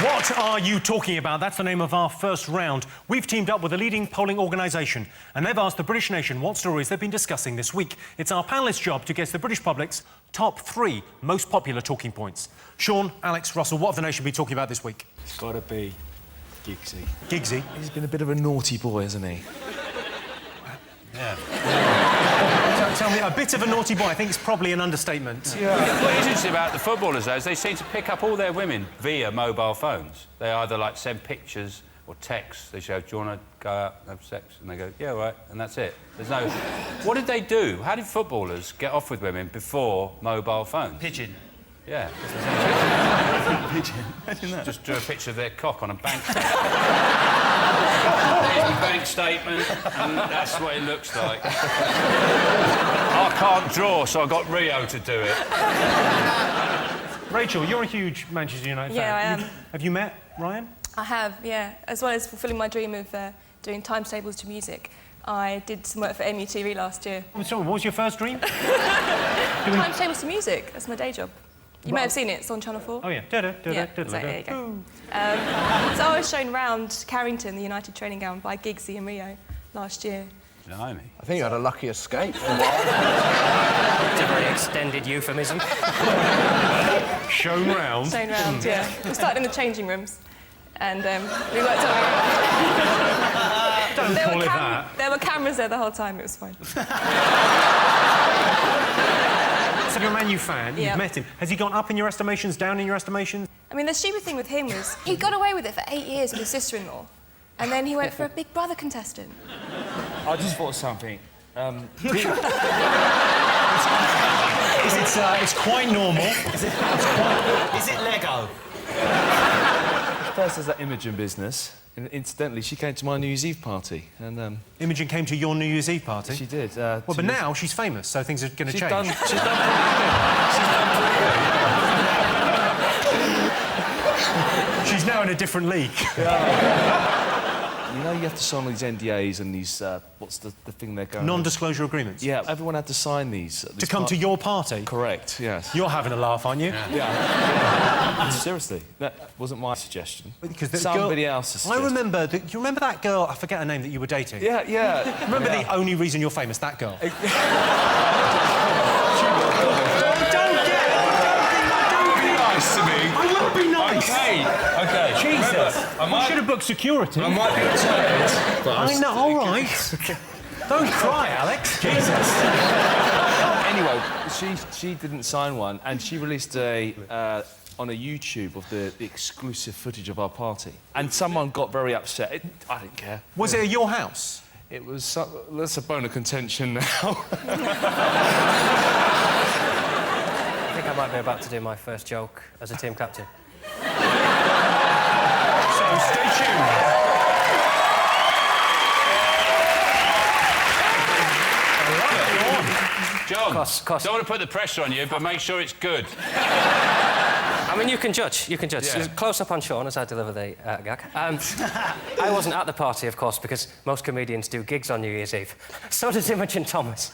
What are you talking about? That's the name of our first round. We've teamed up with a leading polling organisation and they've asked the British nation what stories they've been discussing this week. It's our panellists' job to guess the British public's top 3 most popular talking points. Sean, Alex, Russell, what have the nation been talking about this week? It's got to be Giggsy. Giggsy? He's been a bit of a naughty boy, hasn't he? Yeah. Tell me, a bit of a naughty boy, I think it's probably an understatement. Yeah. What is interesting about the footballers, though, is they seem to pick up all their women via mobile phones. They either, like, send pictures or texts. They say, do you want to go out and have sex? And they go, yeah, all right, and that's it. There's no... What did they do? How did footballers get off with women before mobile phones? Pigeon. Yeah. Pigeon. Imagine that. Just drew a picture of their cock on a bank statement. There's my bank statement, and that's what it looks like. I can't draw, so I got Rio to do it. Rachel, you're a huge Manchester United fan. Yeah, I am. Have you met Ryan? I have, yeah. As well as fulfilling my dream of doing times tables to music, I did some work for MUTV last year. So, what was your first dream? Times tables to music, that's my day job. You may have seen it, it's on Channel 4. Oh, yeah. There you go. So I was shown round Carrington, the United training ground, by Giggsy and Rio last year. Blimey. I think you had a lucky escape. It's a very extended euphemism. Shown round? Shown round, yeah. We started in the changing rooms, and we worked our way around. Don't call it that. There were cameras there the whole time, it was fine. So you're a Man U fan, you've met him. Has he gone up in your estimations, down in your estimations? I mean, the stupid thing with him was he got away with it for 8 years with his sister-in-law, and then he went for a Big Brother contestant. I just thought something. It's quite normal. Is it Lego? First, there's that Imogen business. And incidentally, she came to my New Year's Eve party. And Imogen came to your New Year's Eve party? she did. Well, but now she's famous, so things are going to change. She's done pretty good. She's now in a different league. You know, you have to sign all these NDAs and these, what's the thing they're going... Non-disclosure agreements? Yeah, everyone had to sign these. To come to your party? Correct, yes. You're having a laugh, aren't you? Yeah. Seriously, that wasn't my suggestion. Because somebody else's suggestion. I remember... Do you remember that girl? I forget her name that you were dating. Yeah, yeah. Remember the only reason you're famous? That girl. Don't be Nice to me. I will be nice. OK. Jesus. Remember, I should have booked security. I might be retired, but I know, all right. Don't cry, Alex. Jesus. Anyway, she didn't sign one, and she released on a YouTube of the exclusive footage of our party. And someone got very upset. I didn't care. Was it at your house? It was... that's a bone of contention now. I think I might be about to do my first joke as a team captain. So stay tuned. John, Cost. don't want to put the pressure on you, but make sure it's good. I mean, you can judge. Yeah. Close up on Sean as I deliver the gag. I wasn't at the party, of course, because most comedians do gigs on New Year's Eve. So does Imogen Thomas.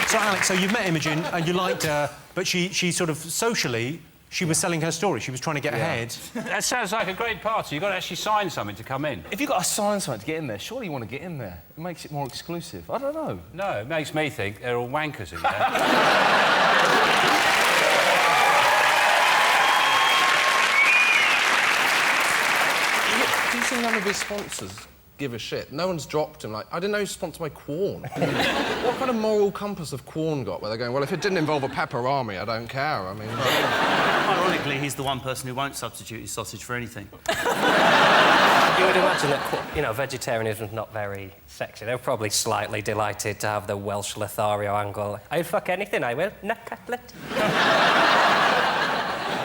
So, Alex, so you've met Imogen and you liked her, but she sort of socially, she was selling her story. She was trying to get ahead. That sounds like a great party. You've got to actually sign something to come in. If you've got to sign something to get in there, surely you want to get in there. It makes it more exclusive. I don't know. No, it makes me think they're all wankers in there. Do you think none of his sponsors give a shit? No one's dropped him. Like, I didn't know he was sponsored by Quorn. What kind of moral compass have Quorn got where they're going, well, if it didn't involve a pepperami, I don't care. I mean... Ironically, he's the one person who won't substitute his sausage for anything. You would imagine that, you know, vegetarianism's not very sexy. They're probably slightly delighted to have the Welsh Lothario angle. I'd fuck anything, I will. No cutlet.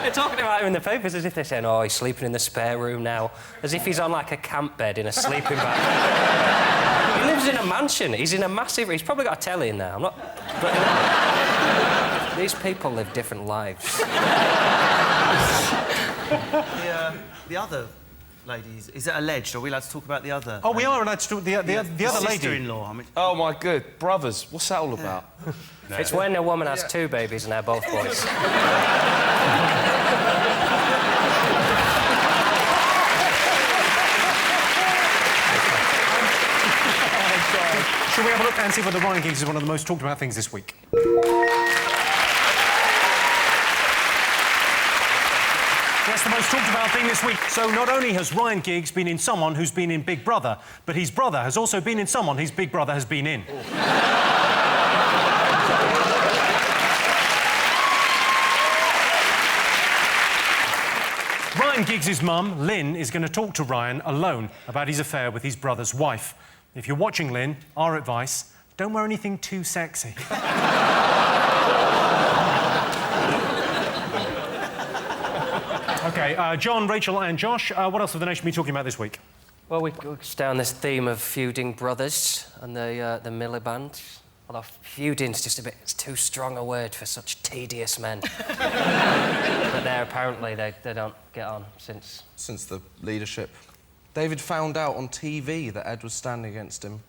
They're talking about him in the papers as if they're saying, oh, he's sleeping in the spare room now. As if he's on, like, a camp bed in a sleeping bag. He lives in a mansion. He's in a massive... He's probably got a telly in there. I'm not... But, these people live different lives. The other ladies? Is it alleged? Are we allowed to talk about the other? Oh, we are allowed to talk the other lady. Sister-in-law. I mean, Oh, my good. Brothers, what's that all about? It's when a woman has two babies and they're both boys. Shall we have a look and see whether Ryan Giggs is one of the most talked about things this week? Yes, the most talked about thing this week. So not only has Ryan Giggs been in someone who's been in Big Brother, but his brother has also been in someone his Big Brother has been in. Ryan Giggs' mum, Lynn, is going to talk to Ryan alone about his affair with his brother's wife. If you're watching, Lynn, our advice, don't wear anything too sexy. OK, John, Rachel and Josh, what else have the nation been talking about this week? Well, we stay on this theme of feuding brothers and the Miliband. Although feuding's just a bit... It's too strong a word for such tedious men. But apparently they don't get on since... Since the leadership. David found out on TV that Ed was standing against him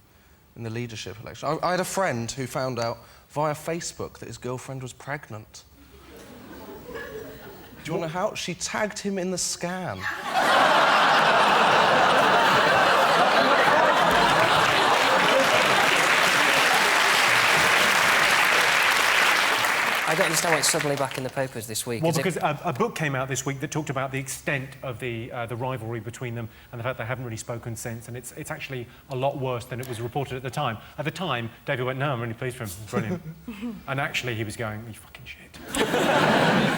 in the leadership election. I had a friend who found out via Facebook that his girlfriend was pregnant. Do you want to know how? She tagged him in the scan. I don't understand why it's suddenly back in the papers this week. Well, because a book came out this week that talked about the extent of the rivalry between them and the fact they haven't really spoken since, and it's actually a lot worse than it was reported at the time. At the time, David went, no, I'm really pleased for him, brilliant. And actually, he was going, you fucking shit.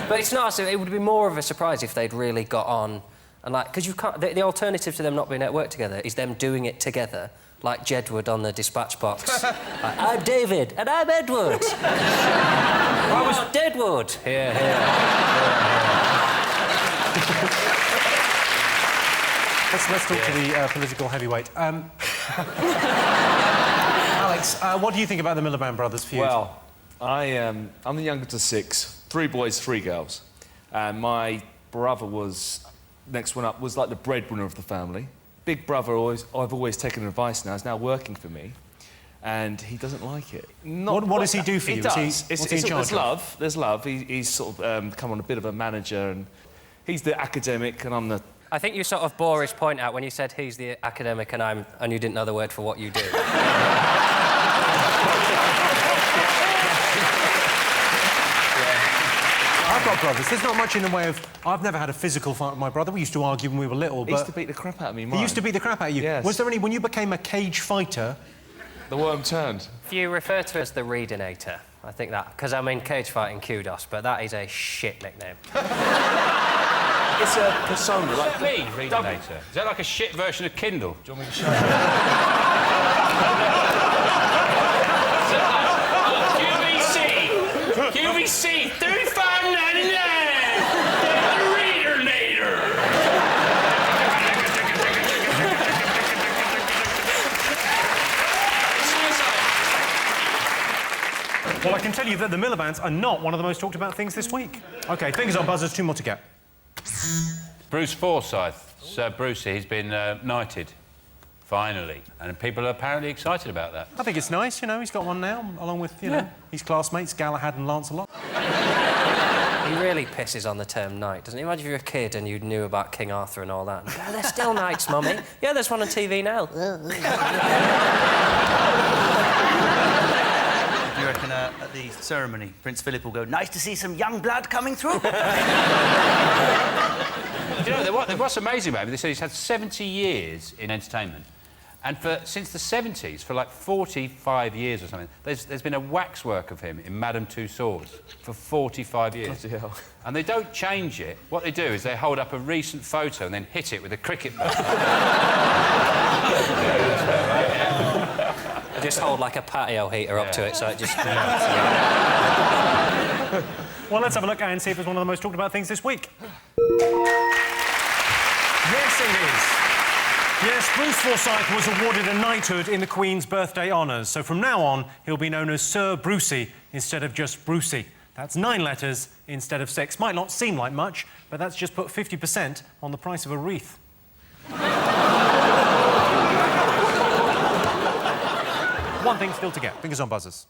But it's not, it would be more of a surprise if they'd really got on, and like, because you can't, the alternative to them not being at work together is them doing it together, like Jedward on the dispatch box. Like, I'm David, and I'm Edward. I was Deadwood. Here. Let's talk to the political heavyweight. Alex, what do you think about the Miliband brothers feud? Well, I'm the youngest of 6, 3 boys, 3 girls. And my brother was, next one up, was like the breadwinner of the family. Big brother, I've always taken advice now, is now working for me. And he doesn't like it. What does he do for you? He does. What's he in charge of? There's love. He's sort of come on a bit of a manager, and he's the academic, and I'm the... I think you sort of bore his point out when you said he's the academic and you didn't know the word for what you do. I've got brothers. There's not much in the way of... I've never had a physical fight with my brother. We used to argue when we were little, but... He used to beat the crap out of me, He used to beat the crap out of you? Yes. Was there any... When you became a cage fighter... The worm turned. If you refer to it as the Readinator, I think that... Because I mean cage fighting kudos, but that is a shit nickname. It's a persona, like... Me, Readinator. Is that like a shit version of Kindle? Do you want me to show you? QVC, $35.99! The Readinator! Well, I can tell you that the Milibands are not one of the most talked about things this week. OK, fingers on buzzers, 2 more to get. Bruce Forsyth, Sir Brucey, he's been knighted, finally, and people are apparently excited about that. I think it's nice, you know, he's got one now, along with, you know, his classmates, Galahad and Lancelot. He really pisses on the term knight, doesn't he? Imagine if you were a kid and you knew about King Arthur and all that. Oh, they're still knights, Mummy. Yeah, there's one on TV now. do you reckon at the ceremony, Prince Philip will go, nice to see some young blood coming through? You know, what's amazing about him, they said he's had 70 years in entertainment. And since the 70s, for like 45 years or something, there's been a waxwork of him in Madame Tussauds for 45 years. Bloody hell. And they don't change it. What they do is they hold up a recent photo and then hit it with a cricket bat. They just hold like a patio heater up to it, so it just... Well, let's have a look and see if it's one of the most talked about things this week. Yes, it is. Yes, Bruce Forsyth was awarded a knighthood in the Queen's birthday honours. So from now on, he'll be known as Sir Brucey instead of just Brucey. That's 9 letters instead of 6. Might not seem like much, but that's just put 50% on the price of a wreath. One thing still to get. Fingers on buzzers.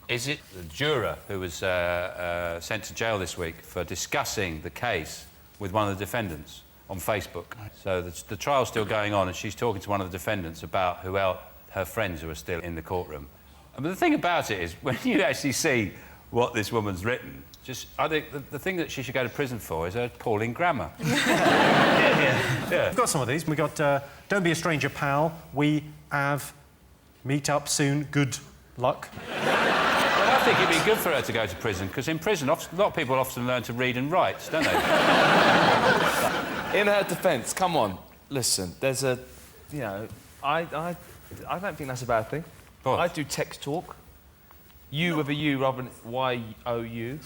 Is it the juror who was sent to jail this week for discussing the case with one of the defendants on Facebook? So the trial's still going on, and she's talking to one of the defendants about who else, her friends who are still in the courtroom. But the thing about it is, when you actually see what this woman's written, I think the thing that she should go to prison for is her appalling grammar. Yeah. We've got some of these. We've got Don't Be a Stranger, Pal. We have Meet Up Soon, Good Luck. Well, I think it'd be good for her to go to prison, because in prison, a lot of people often learn to read and write, don't they? In her defence, come on, listen, there's a... You know, I don't think that's a bad thing. What? I do text talk. You with a U rather than Y-O-U.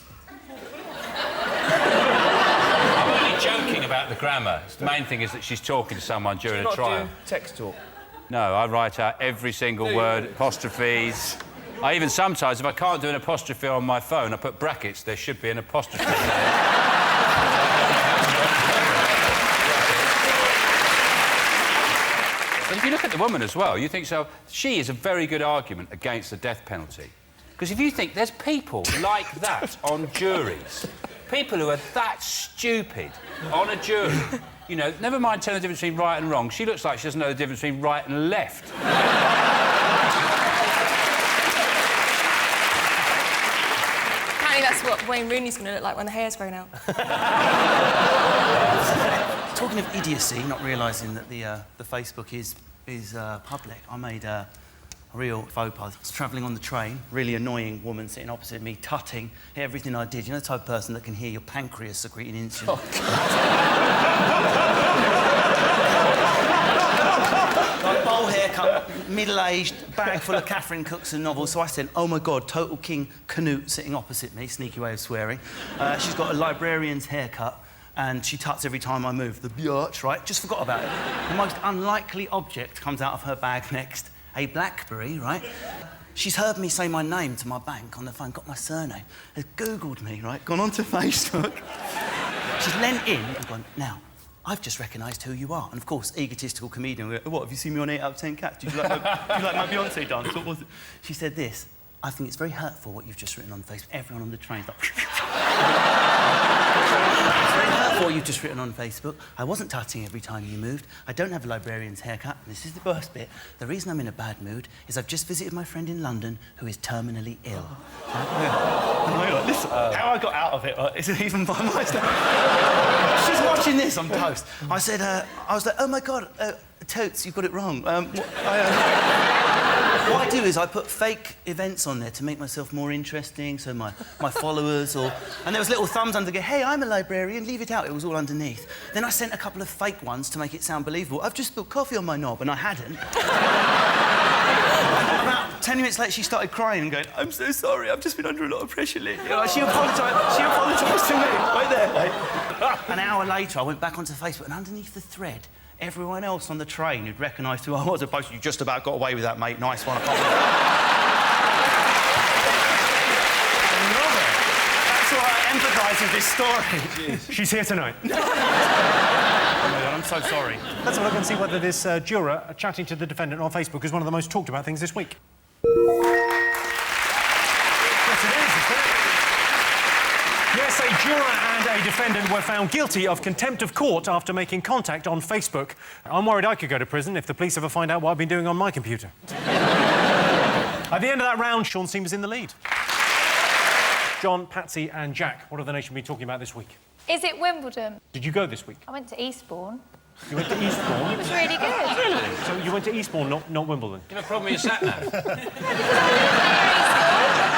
I'm only joking about the grammar. The main thing is that she's talking to someone during a trial. Do text talk. No, I write out every single word, apostrophes. I even sometimes, if I can't do an apostrophe on my phone, I put brackets. There should be an apostrophe there. But if you look at the woman as well, you think so. She is a very good argument against the death penalty. Because if you think there's people like that on juries, people who are that stupid on a jury, you know, never mind telling the difference between right and wrong, she looks like she doesn't know the difference between right and left. Apparently that's what Wayne Rooney's going to look like when the hair's grown out. Talking of idiocy, not realising that the Facebook is public, I made a real faux pas. I was travelling on the train, really annoying woman sitting opposite me, tutting everything I did. You know the type of person that can hear your pancreas secreting insulin? Like bowl haircut, middle-aged, bag full of Catherine Cookson novels. So I said, oh my God, total King Canute sitting opposite me, sneaky way of swearing. She's got a librarian's haircut, and she tuts every time I move. The biatch, right? Just forgot about it. The most unlikely object comes out of her bag next. A BlackBerry, right? She's heard me say my name to my bank on the phone, got my surname, has Googled me, right? Gone onto Facebook. She's leant in and gone, now, I've just recognised who you are. And of course, egotistical comedian, what, have you seen me on 8 out of 10 Cats? Did you like my Beyonce dance? What was it? She said this, I think it's very hurtful what you've just written on Facebook. Everyone on the train's like... It's very hurtful what you've just written on Facebook. I wasn't tutting every time you moved. I don't have a librarian's haircut. This is the worst bit. The reason I'm in a bad mood is I've just visited my friend in London who is terminally ill. Right? Listen, how I got out of it isn't even by my stuff. She's watching this, I'm toast. I said, I was like, oh my God, Totes, you got it wrong. What I do is I put fake events on there to make myself more interesting, so my followers or... And there was little thumbs under, hey, I'm a librarian, leave it out. It was all underneath. Then I sent a couple of fake ones to make it sound believable. I've just spilled coffee on my knob, and I hadn't. About 10 minutes later, she started crying and going, I'm so sorry, I've just been under a lot of pressure lately. You know, she apologised to me, right there. Like. An hour later, I went back onto Facebook, and underneath the thread, everyone else on the train who'd recognised who I was, opposed to, you just about got away with that, mate. Nice one. I love it. That's why I empathise with this story. She's here tonight. Oh, my God, I'm so sorry. Let's have a look and see whether this juror chatting to the defendant on Facebook is one of the most talked about things this week. Yes, it is. Yes, a juror and a defendant were found guilty of contempt of court after making contact on Facebook. I'm worried I could go to prison if the police ever find out what I've been doing on my computer. At the end of that round, Sean seems in the lead. John, Patsy and Jack, what have the nation been talking about this week? Is it Wimbledon? Did you go this week? I went to Eastbourne. You went to Eastbourne? It was really good. Really? So you went to Eastbourne, not Wimbledon? Do you have a problem with your sat-nav? It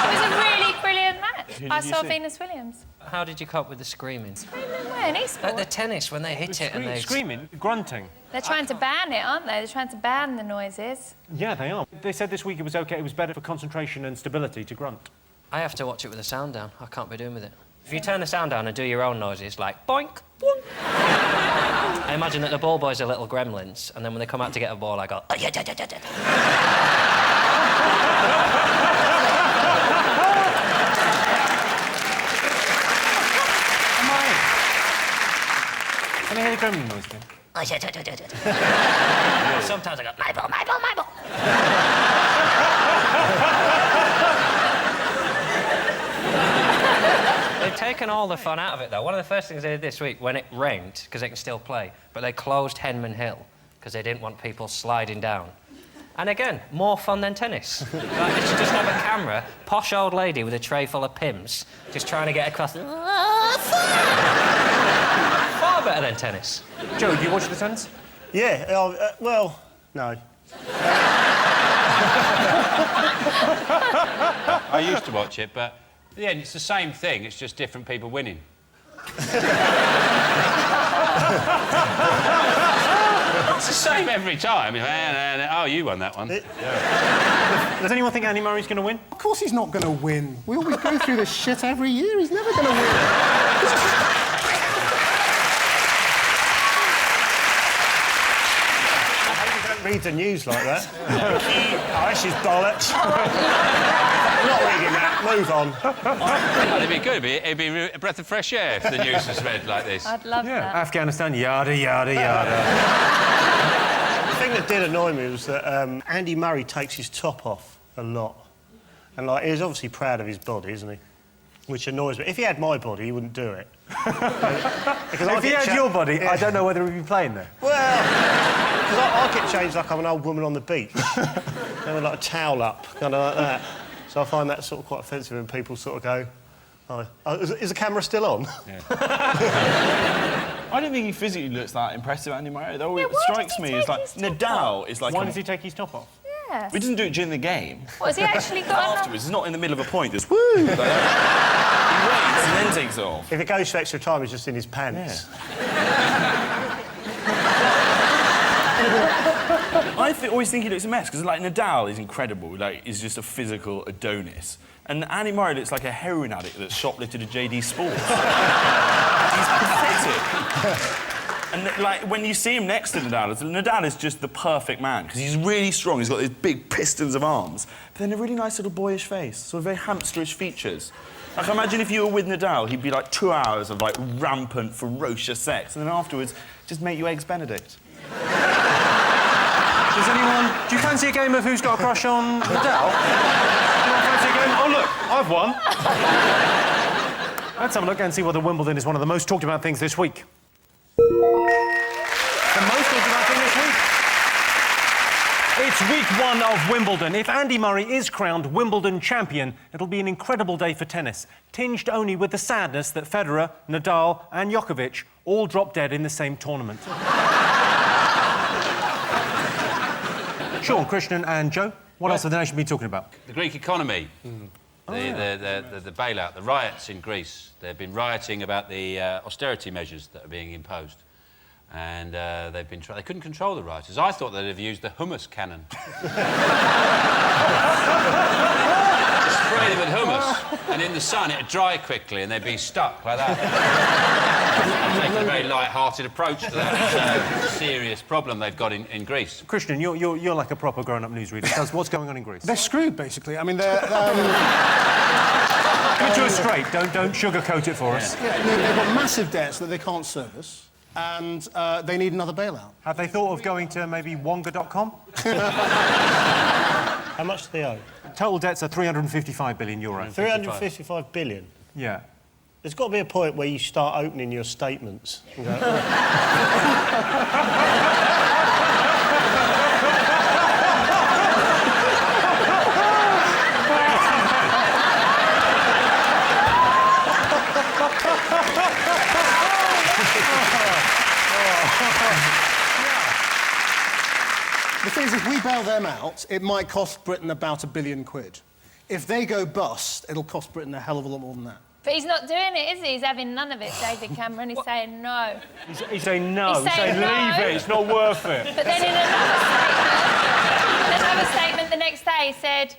was a really brilliant match. I saw Venus Williams. How did you cope with the screaming? Screaming where? In Eastbourne? At the tennis, when they hit it and they... Screaming? Grunting? They're trying to ban it, aren't they? They're trying to ban the noises. Yeah, they are. They said this week it was OK, it was better for concentration and stability to grunt. I have to watch it with the sound down. I can't be doing with it. If you turn the sound down and do your own noises, like boink, boink. I imagine that the ball boys are little gremlins, and then when they come out to get a ball, I go... Can I hear the gremlin noise again? Sometimes I go, my ball, my ball, my ball. taken all the fun out of it, though. One of the first things they did this week, when it rained, because they can still play, but they closed Henman Hill, because they didn't want people sliding down. And again, more fun than tennis. Like, they should just have a camera, posh old lady with a tray full of Pimm's, just trying to get across. Far better than tennis. Joe, do you watch the tennis? Yeah, well, no. I used to watch it, but at the end, it's the same thing. It's just different people winning. It's the same every time. Oh, you won that one. Does anyone think Andy Murray's going to win? Of course he's not going to win. We always go through this shit every year. He's never going to win. Read the news like that. Oh, this is bollocks. Not reading that. Move on. Oh, it'd be good. It'd be a breath of fresh air if the news was read like this. I'd love that. Afghanistan, yada, yada, yada. The thing that did annoy me was that Andy Murray takes his top off a lot. And, like, he's obviously proud of his body, isn't he? Which annoys me. If he had my body, he wouldn't do it. Because if he had your body, I don't know whether he'd be playing there. Well, because I get changed like I'm an old woman on the beach. With like a towel up, kind of like that. So I find that sort of quite offensive when people sort of go, oh, is the camera still on? Yeah. I don't think he physically looks that impressive, Andy Murray. Though it strikes me as like Nadal is like. Why does he take his top off? Yeah. He doesn't do it during the game. What, has he actually got Afterwards, he's not in the middle of a point, just woo! Like that. He waits and then takes it off. If it goes for extra time, it's just in his pants. I always think he looks a mess, because, like, Nadal is incredible. Like, he's just a physical Adonis. And Andy Murray looks like a heroin addict that's shoplifted a JD Sports. He's pathetic. And, like, when you see him next to Nadal is just the perfect man, because he's really strong. He's got these big pistons of arms, but then a really nice little boyish face, sort of very hamsterish features. Like, imagine if you were with Nadal, he'd be like 2 hours of, like, rampant, ferocious sex, and then afterwards, just make you Eggs Benedict. Does anyone... Do you fancy a game of who's got a crush on Nadal? Anyone fancy a game? Oh, look, I've won. Let's have a look and see whether Wimbledon is one of the most talked about things this week. The most talked about thing this week. It's week 1 of Wimbledon. If Andy Murray is crowned Wimbledon champion, it'll be an incredible day for tennis, tinged only with the sadness that Federer, Nadal and Djokovic all dropped dead in the same tournament. Sean, Christian and Joe, what else have the nation been talking about? The Greek economy, the bailout, the riots in Greece. They've been rioting about the austerity measures that are being imposed. And they couldn't control the rioters. I thought they'd have used the hummus cannon. Spray them with hummus, and in the sun it'd dry quickly and they'd be stuck like that. Taking a very light-hearted approach to that serious problem they've got in Greece. Christian, you're like a proper grown-up newsreader. Tell us what's going on in Greece. They're screwed, basically. I mean, they're... Get to us straight. Don't sugarcoat it for us. Yeah, they've got massive debts that they can't service. And they need another bailout. Have they thought of going to maybe Wonga.com? How much do they owe? Total debts are €355 billion. 355 billion? Yeah. There's got to be a point where you start opening your statements. And go, The thing is, if we bail them out, it might cost Britain about £1 billion. If they go bust, it'll cost Britain a hell of a lot more than that. But he's not doing it, is he? He's having none of it, David Cameron. He's saying no. He's saying no. He's saying no. Leave it, it's not worth it. But then in another statement the next day, he said,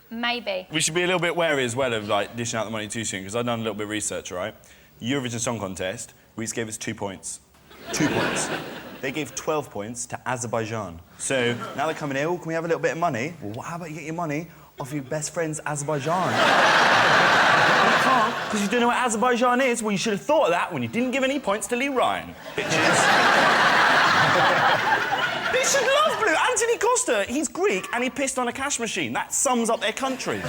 maybe. We should be a little bit wary as well of, like, dishing out the money too soon, because I've done a little bit of research, right? Eurovision Song Contest, Greece gave us 2 points. 2 points. They gave 12 points to Azerbaijan. So now they're coming here, oh, can we have a little bit of money? Well, how about you get your money off your best friend's Azerbaijan? You can't, because you don't know what Azerbaijan is. Well, you should have thought of that when you didn't give any points to Lee Ryan. Bitches. They should love Blue. Anthony Costa, he's Greek and he pissed on a cash machine. That sums up their country.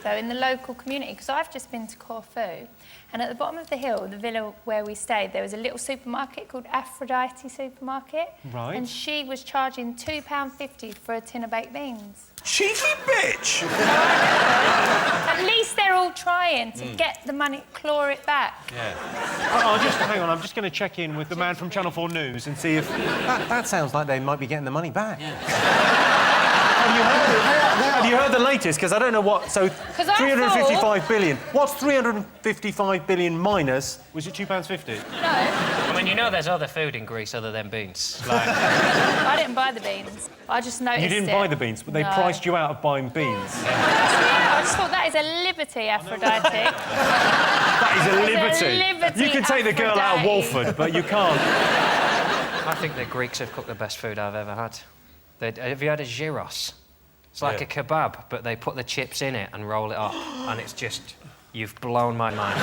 though, in the local community, because I've just been to Corfu, and at the bottom of the hill, the villa where we stayed, there was a little supermarket called Aphrodite Supermarket. Right. And she was charging £2.50 for a tin of baked beans. Cheeky bitch! At least they're all trying to get the money, claw it back. Yeah. Hang on, I'm just going to check in with the man from Channel 4 News and see if... That sounds like they might be getting the money back. Yeah. Have you heard the latest? Because I don't know what... So, 355 billion. What's 355 billion minus... Was it £2.50? No. I mean, you know there's other food in Greece other than beans. Like... I didn't buy the beans. I just noticed You didn't buy the beans, but they priced you out of buying beans. Yeah, I just thought that is a liberty, Aphrodite. That is a liberty. You can take the girl out of Walford, but you can't. I think the Greeks have cooked the best food I've ever had. Have you had a gyros? It's like a kebab, but they put the chips in it and roll it up, and it's just... You've blown my mind.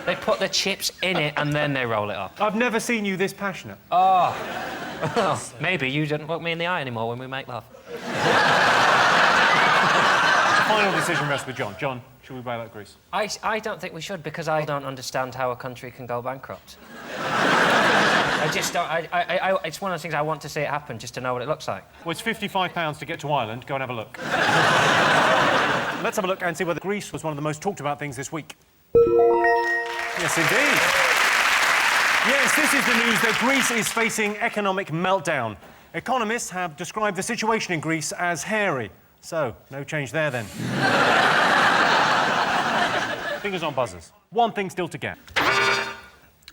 They put the chips in it and then they roll it up. I've never seen you this passionate. Oh. Maybe you didn't look me in the eye anymore when we make love. The final decision rests with John. John, should we bail out Greece? I don't think we should, because I don't understand how a country can go bankrupt. I just don't... it's one of those things I want to see it happen, just to know what it looks like. Well, it's £55 to get to Ireland. Go and have a look. Let's have a look and see whether Greece was one of the most talked about things this week. Yes, indeed. Yes, this is the news that Greece is facing economic meltdown. Economists have described the situation in Greece as hairy. So, no change there, then. Fingers on buzzers. One thing still to get.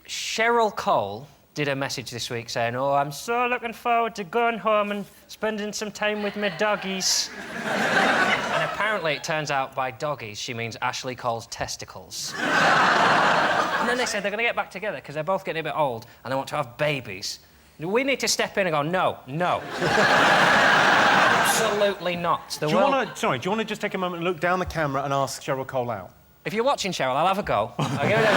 Cheryl Cole did a message this week saying, "Oh, I'm so looking forward to going home and spending some time with my doggies." And apparently it turns out by doggies she means Ashley Cole's testicles. And then they said they're going to get back together because they're both getting a bit old and they want to have babies. We need to step in and go, no. Absolutely not. Do you want to just take a moment and look down the camera and ask Cheryl Cole out? If you're watching, Cheryl, I'll have a go. I'll give it a...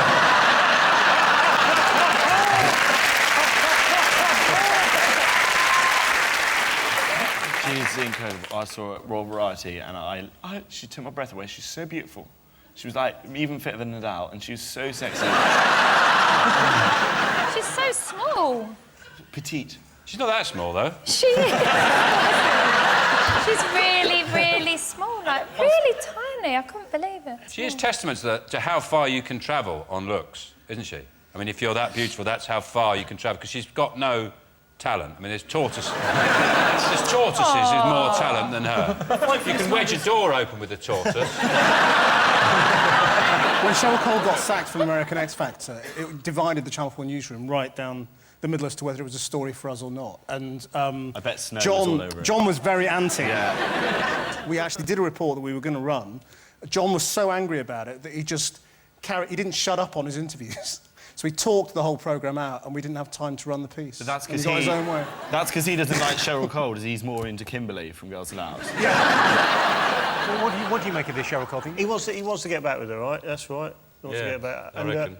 She's incredible. I saw her at Royal Variety and she took my breath away. She's so beautiful. She was like even fitter than Nadal and she was so sexy. She's so small. Petite. She's not that small, though. She is. She's really, really small, like really tiny. I couldn't believe it. She is testament to how far you can travel on looks, isn't she? I mean, if you're that beautiful, that's how far you can travel, because she's got no talent. I mean, there's tortoises with more talent than her. You can wedge a door open with a tortoise. When Cheryl Cole got sacked from American X Factor, it divided the Channel 4 newsroom right down the middle as to whether it was a story for us or not. And I bet Snow was all over it. John was very anti. Yeah. We actually did a report that we were going to run. John was so angry about it that he didn't shut up on his interviews. So he talked the whole programme out and we didn't have time to run the piece. So that's because he got his own way. That's because he doesn't like Cheryl Cole, he's more into Kimberly from Girls Aloud. Yeah. Well, what do you make of this Cheryl Cole thing? He wants to get back with her, right? That's right. He wants to get back. I reckon.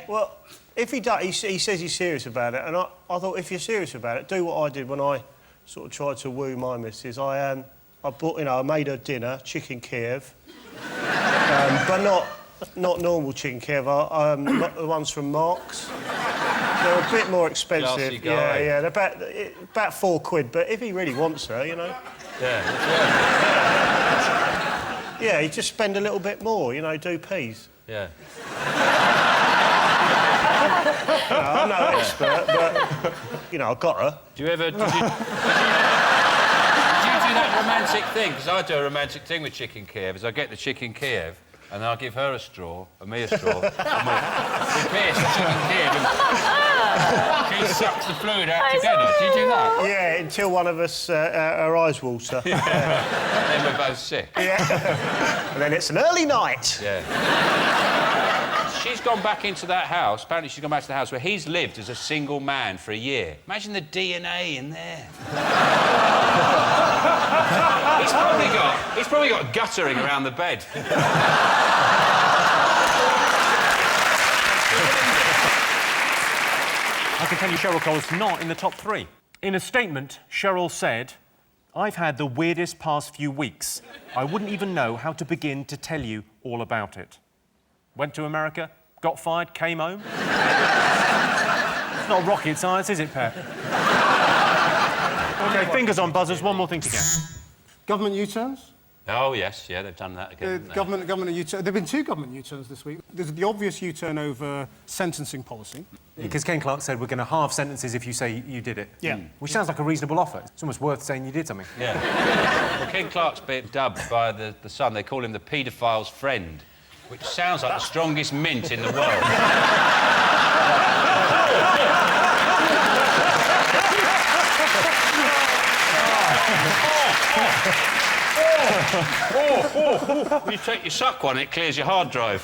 Well, if he does, he says he's serious about it, and I thought if you're serious about it, do what I did when I sort of tried to woo my missus. I bought, I made her dinner, chicken Kiev, but not normal chicken Kiev. Not the ones from Mark's. They're a bit more expensive. Classy guy. Yeah, they're about £4. But if he really wants her, Yeah, that's right. yeah, he just spend a little bit more. Do peas. Yeah. I'm no expert, but I got her. Did you do that romantic thing? Because I do a romantic thing with chicken Kiev. Is I get the chicken Kiev and I'll give her a straw and me a straw. And we pierce the chicken Kiev and she sucks the fluid out together. Do you do that? Yeah, until one of us, our eyes water. And then we're both sick. Yeah. And then it's an early night. Yeah. She's gone back into that house. Apparently she's gone back to the house where he's lived as a single man for a year. Imagine the DNA in there. He's probably got guttering around the bed. I can tell you Cheryl Cole's not in the top 3. In a statement, Cheryl said, I've had the weirdest past few weeks. I wouldn't even know how to begin to tell you all about it. Went to America, got fired, came home. It's not rocket science, is it, Pep? OK, fingers on buzzers, one more thing to get. Government U-turns? Oh, yes, yeah, they've done that again. haven't they? Government U-turn. There have been 2 government U-turns this week. There's the obvious U-turn over sentencing policy. Because Ken Clark said we're going to halve sentences if you say you did it. Yeah. Which sounds like a reasonable offer. It's almost worth saying you did something. Yeah. Well, Ken Clark's been dubbed by the Sun. They call him the paedophile's friend, which sounds like the strongest mint in the world. When you take your suck one, it clears your hard drive.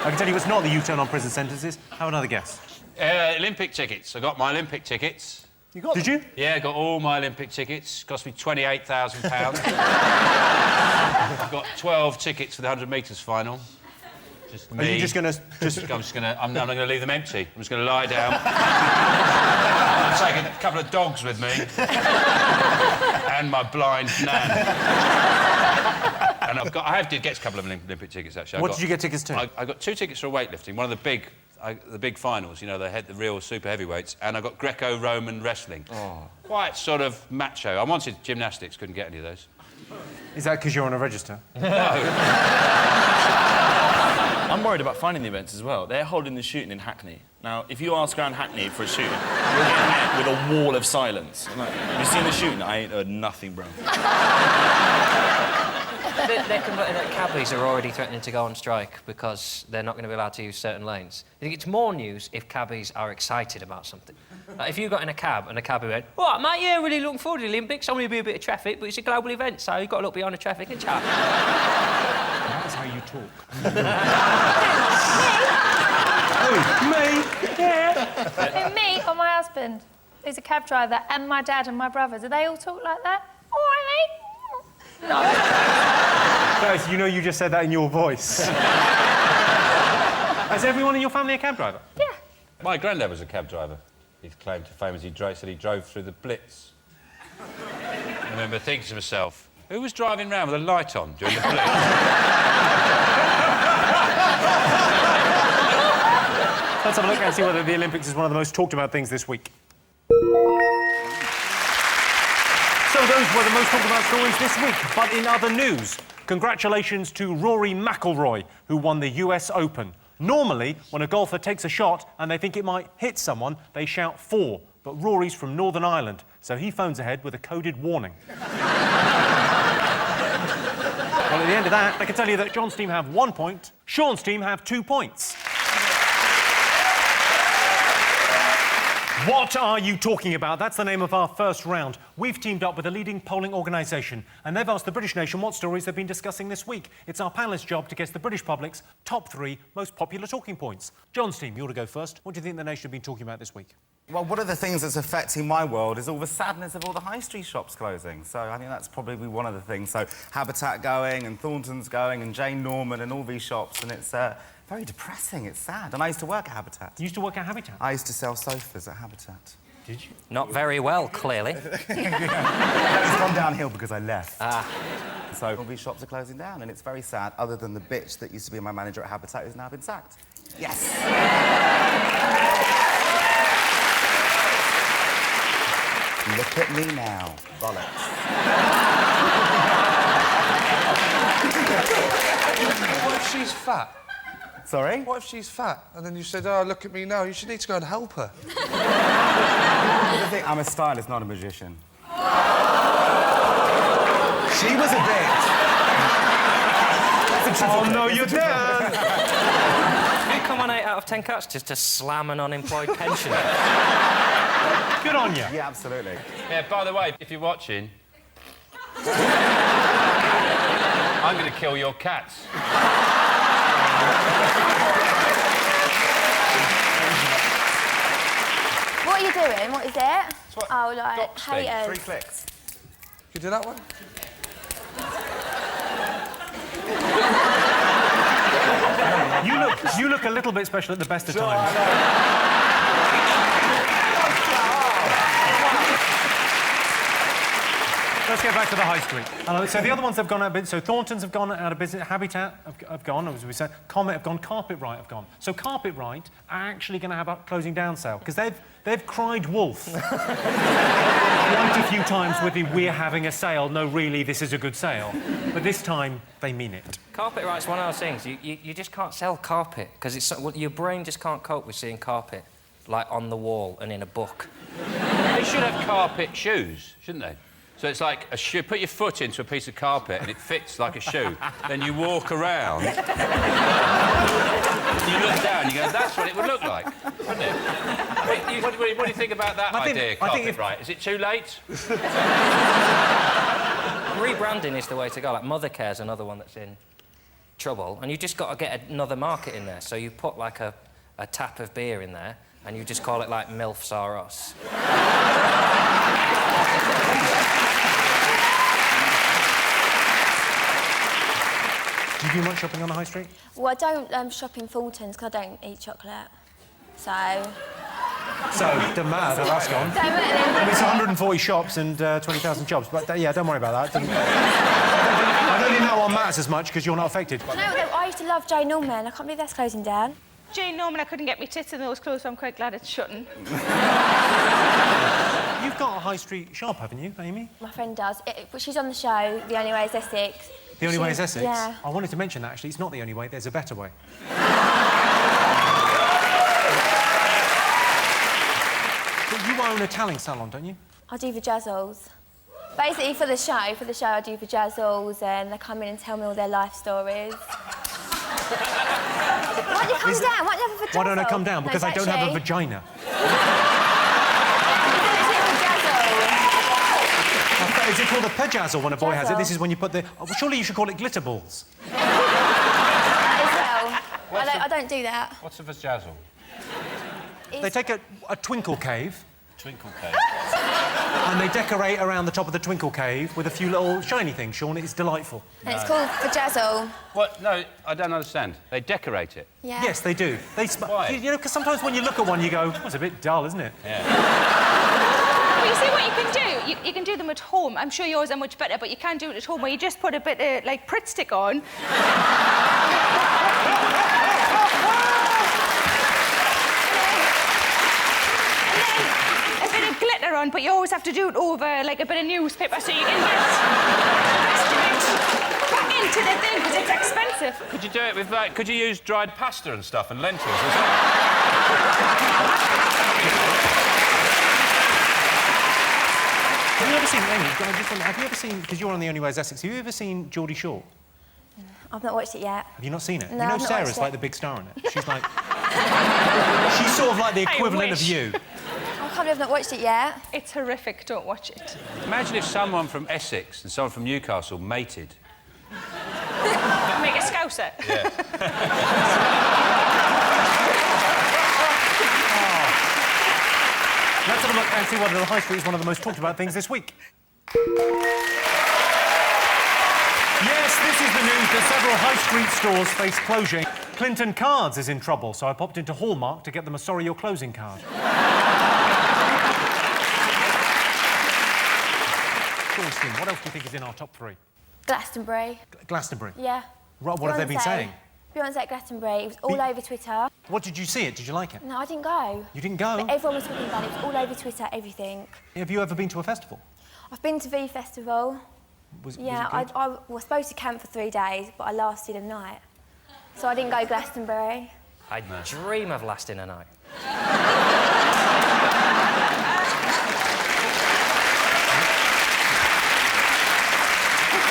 I can tell you it's not the U-turn on prison sentences. Have another guess. Olympic tickets. I got my Olympic tickets. You got Did them? you? Yeah, I got all my Olympic tickets. Cost me £28,000. I've got 12 tickets for the 100 metres final. Just me. Are you just going to... I'm not going to leave them empty. I'm just going to lie down. I'm taking a couple of dogs with me. And my blind nan. And I did get a couple of Olympic tickets, actually. What did you get tickets to? I got 2 tickets for weightlifting. One of the big finals, you know, they had the real super heavyweights, and I got Greco-Roman wrestling. Oh. Quite sort of macho. I wanted gymnastics, couldn't get any of those. Is that because you're on a register? I'm worried about finding the events as well. They're holding the shooting in Hackney. Now, if you ask around Hackney for a shooting, you'll get met with a wall of silence. Like, have you seen the shooting? I ain't heard nothing, bro. Cabbies are already threatening to go on strike because they're not going to be allowed to use certain lanes. I think it's more news if cabbies are excited about something. Like if you got in a cab and a cabbie went, "Right, mate, yeah, really looking forward to the Olympics. Only be a bit of traffic, but it's a global event, so you've got to look behind the traffic and chat." That's how you talk. Me? Yeah. Me or my husband, who's a cab driver, and my dad and my brother, do they all talk like that? All right, mate. No. Guys, you know you just said that in your voice. Is everyone in your family a cab driver? Yeah. My granddad was a cab driver. He claimed to fame as he said he drove through the Blitz. I remember thinking to myself, who was driving round with a light on during the Blitz? Let's have a look and see whether the Olympics is one of the most talked about things this week. So those were the most talked about stories this week. But in other news, congratulations to Rory McIlroy, who won the US Open. Normally, when a golfer takes a shot and they think it might hit someone, they shout 4. But Rory's from Northern Ireland, so he phones ahead with a coded warning. Well, at the end of that, I can tell you that John's team have 1 point, Sean's team have 2 points. What are you talking about? That's the name of our first round. We've teamed up with a leading polling organisation, and they've asked the British nation what stories they've been discussing this week. It's our panellists' job to guess the British public's top 3 most popular talking points. John's team, you ought to go first. What do you think the nation have been talking about this week? Well, one of the things that's affecting my world is all the sadness of all the high street shops closing. So I think that's probably one of the things. So Habitat going, and Thornton's going, and Jane Norman, and all these shops, and it's very depressing. It's sad. And I used to work at Habitat. You used to work at Habitat? I used to sell sofas at Habitat. Did you? Not very well, clearly. It's gone downhill because I left. So all these shops are closing down, and it's very sad, other than the bitch that used to be my manager at Habitat who's now been sacked. Yes! Look at me now. Bollocks. What if she's fat? Sorry? What if she's fat? And then you said, "Oh, look at me now. You should need to go and help her." I think I'm a stylist, not a magician. She was a bitch. Oh, no, you're dead! You come on 8 out of 10 cuts just to slam an unemployed pensioner. Good on you. Yeah, absolutely. Yeah, by the way, if you're watching... I'm going to kill your cats. What are you doing? What is it? Oh, like, Docs thing. haters. 3 clicks. You do that one? You look a little bit special at the best of times. Let's get back to the high street. So the other ones have gone out of business. So Thornton's have gone out of business. Habitat have gone, as we said. Comet have gone. Carpet-Rite have gone. So Carpet-Rite are actually going to have a closing down sale because they've cried wolf quite a few times with the "we're having a sale." No, really, this is a good sale. But this time they mean it. Carpet-Rite's one of those things. You just can't sell carpet because your brain just can't cope with seeing carpet like on the wall and in a book. They should have carpet shoes, shouldn't they? So it's like a shoe. Put your foot into a piece of carpet and it fits like a shoe. Then you walk around. You look down. You go, "That's what it would look like, wouldn't it?" What do you think about that idea, Carpet-Rite? Is it too late? Rebranding is the way to go. Like Mothercare's another one that's in trouble, and you just got to get another market in there. So you put like a tap of beer in there, and you just call it like MILFs Are Us. Do you do much shopping on the high street? Well, I don't shop in Thornton's because I don't eat chocolate. So doesn't matter, that's gone. Don't matter. It's 140 shops and 20,000 jobs, but yeah, don't worry about that. I don't think that one matters as much because you're not affected. No, I used to love Jane Norman. I can't believe that's closing down. Jane Norman, I couldn't get my tits in those clothes, so I'm quite glad it's shutting. You've got a high street shop, haven't you, Amy? My friend does. But she's on the show, The Only Way is Essex. The Only Way is Essex? Yeah. I wanted to mention that, actually. It's not the only way, there's a better way. But you own a tallying salon, don't you? I do vajazzles. Basically, for the show, I do vajazzles, and they come in and tell me all their life stories. Why don't you come down? Why don't you have a vajazzle? Why don't I come down? Because I don't have a vagina. Is it called a pajazzle when a boy has it? This is when you put the... Oh, surely you should call it glitter balls. That as well. I don't do that. What's a vajazzle? They take a twinkle cave... Twinkle cave. And they decorate around the top of the twinkle cave with a few little shiny things, Sean. It's delightful. And it's called vajazzle. What? No, I don't understand. They decorate it? Yeah. Yes, they do. Why? You know, because sometimes when you look at one, you go, oh, it's a bit dull, isn't it? Well, you see what you can do? You can do them at home. I'm sure yours are much better, but you can do it at home where you just put a bit of, like, Pritt stick on. Glitter on, but you always have to do it over like a bit of newspaper so you can get back into the thing because it's expensive. Could you do it with like? Could you use dried pasta and stuff and lentils as well? Have you ever seen Amy? Have you ever seen? Because you're on The Only Way is Essex. Have you ever seen Geordie Shore? I've not watched it yet. Have you not seen it? No, you know I've not Sarah's watched like it. the big star in it. She's like... she's sort of like the equivalent of you. I can't believe I've not watched it yet. It's horrific, don't watch it. Imagine if someone from Essex and someone from Newcastle mated. Make a scouser. Yeah. Let's have a look and see whether the high street is one of the most talked about things this week. Yes, this is the news that several high street stores face closing. Clinton Cards is in trouble, so I popped into Hallmark to get them a sorry you're closing card. What else do you think is in our top three? Glastonbury. Glastonbury? Yeah. Right, what have they been saying? Beyonce at Glastonbury. It was all over Twitter. What, did you see it? Did you like it? No, I didn't go. You didn't go? But everyone was talking about it. It was all over Twitter, everything. Have you ever been to a festival? I've been to V Festival. Was it I was supposed to camp for 3 days, but I lasted a night. So I didn't go Glastonbury. I dream of lasting a night.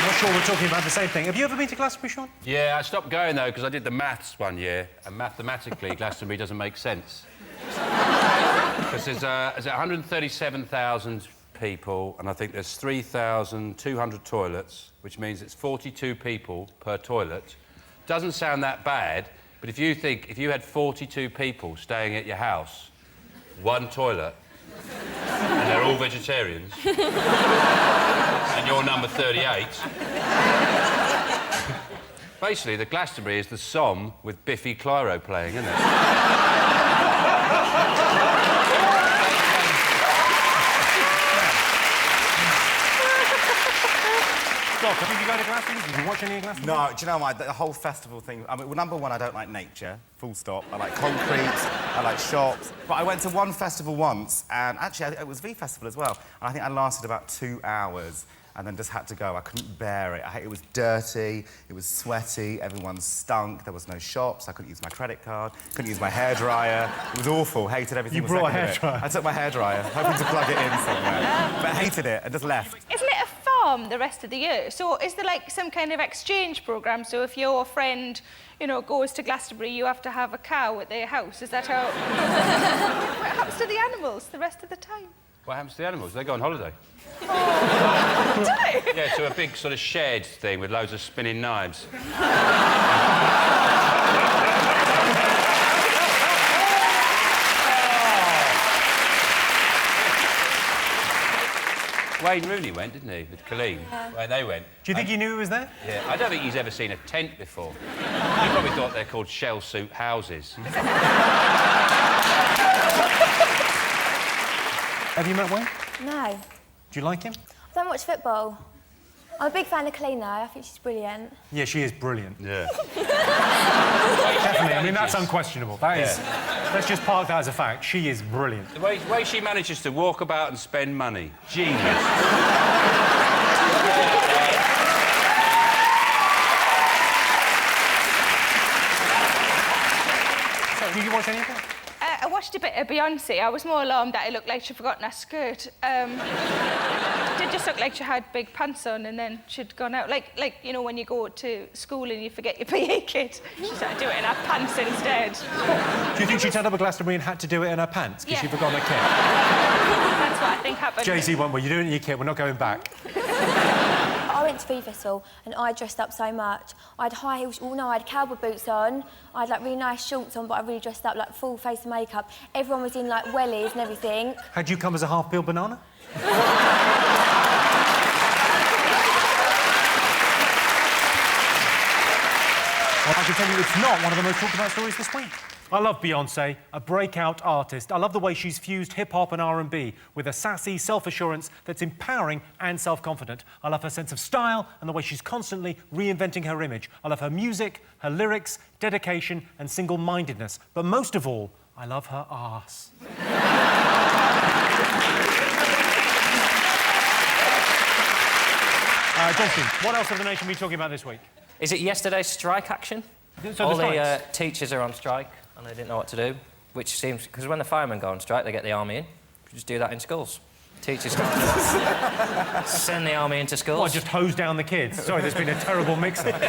I'm not sure we're talking about the same thing. Have you ever been to Glastonbury, Sean? Yeah, I stopped going though because I did the maths one year, and mathematically Glastonbury doesn't make sense. Because there's 137,000 people, and I think there's 3,200 toilets, which means it's 42 people per toilet. Doesn't sound that bad, but if you had 42 people staying at your house, one toilet, and they're all vegetarians, and you're number 38, basically the Glastonbury is the Somme with Biffy Clyro playing, isn't it? Scott, did you go to Glastonbury? Did you watch any of Glastonbury? No, do you know what? The whole festival thing... I mean, well, number one, I don't like nature, full stop. I like concrete, I like shops. But I went to one festival once, and actually, it was V Festival as well, and I think I lasted about 2 hours and then just had to go. I couldn't bear it. It was dirty, it was sweaty, everyone stunk, there was no shops, I couldn't use my credit card, couldn't use my hairdryer. It was awful, hated every single second of it. You brought a hairdryer? I took my hairdryer, hoping to plug it in somewhere, but hated it and just left. Isn't it a farm the rest of the year? So is there, like, some kind of exchange programme? So if your friend, you know, goes to Glastonbury, you have to have a cow at their house. Is that how... What happens to the animals the rest of the time? What happens to the animals? They go on holiday. Oh. Do they? Yeah, to a big sort of shed thing with loads of spinning knives. Wayne Rooney went, didn't he, with Colleen? Yeah. When they went. Do you think he knew he was there? Yeah, I don't think he's ever seen a tent before. He probably thought they're called shell suit houses. Have you met Wayne? No. Do you like him? I don't watch football. I'm a big fan of Colleen, though. I think she's brilliant. Yeah, she is brilliant. Yeah. Definitely. I mean, that's unquestionable. That is... Let's just park that as a fact. She is brilliant. The way she manages to walk about and spend money. Genius. So, did you watch any of that? I watched a bit of Beyonce. I was more alarmed that it looked like she'd forgotten her skirt. It did just look like she had big pants on and then she'd gone out. Like, you know, when you go to school and you forget your PE kit. She started doing it in her pants instead. Do you think she turned up at Glastonbury and had to do it in her pants because she'd forgotten her kit? That's what I think happened. Jay-Z went, well, you're doing it in your kit, we're not going back. I went to V Festival and I dressed up so much. I had high heels, I had cowboy boots on, I had like really nice shorts on, but I really dressed up like full face of makeup. Everyone was in like wellies and everything. Had you come as a half-peeled banana? Well, I can tell you it's not one of the most talked about stories this week. I love Beyoncé, a breakout artist. I love the way she's fused hip-hop and R&B with a sassy self-assurance that's empowering and self-confident. I love her sense of style and the way she's constantly reinventing her image. I love her music, her lyrics, dedication and single-mindedness. But most of all, I love her arse. Justin, what else have the nation been talking about this week? Is it yesterday's strike action? So all the teachers are on strike and they didn't know what to do, which seems... Because when the firemen go on strike, they get the army in. You just do that in schools. Teachers send the army into schools. What, just hose down the kids? Sorry, there's been a terrible mix-up. They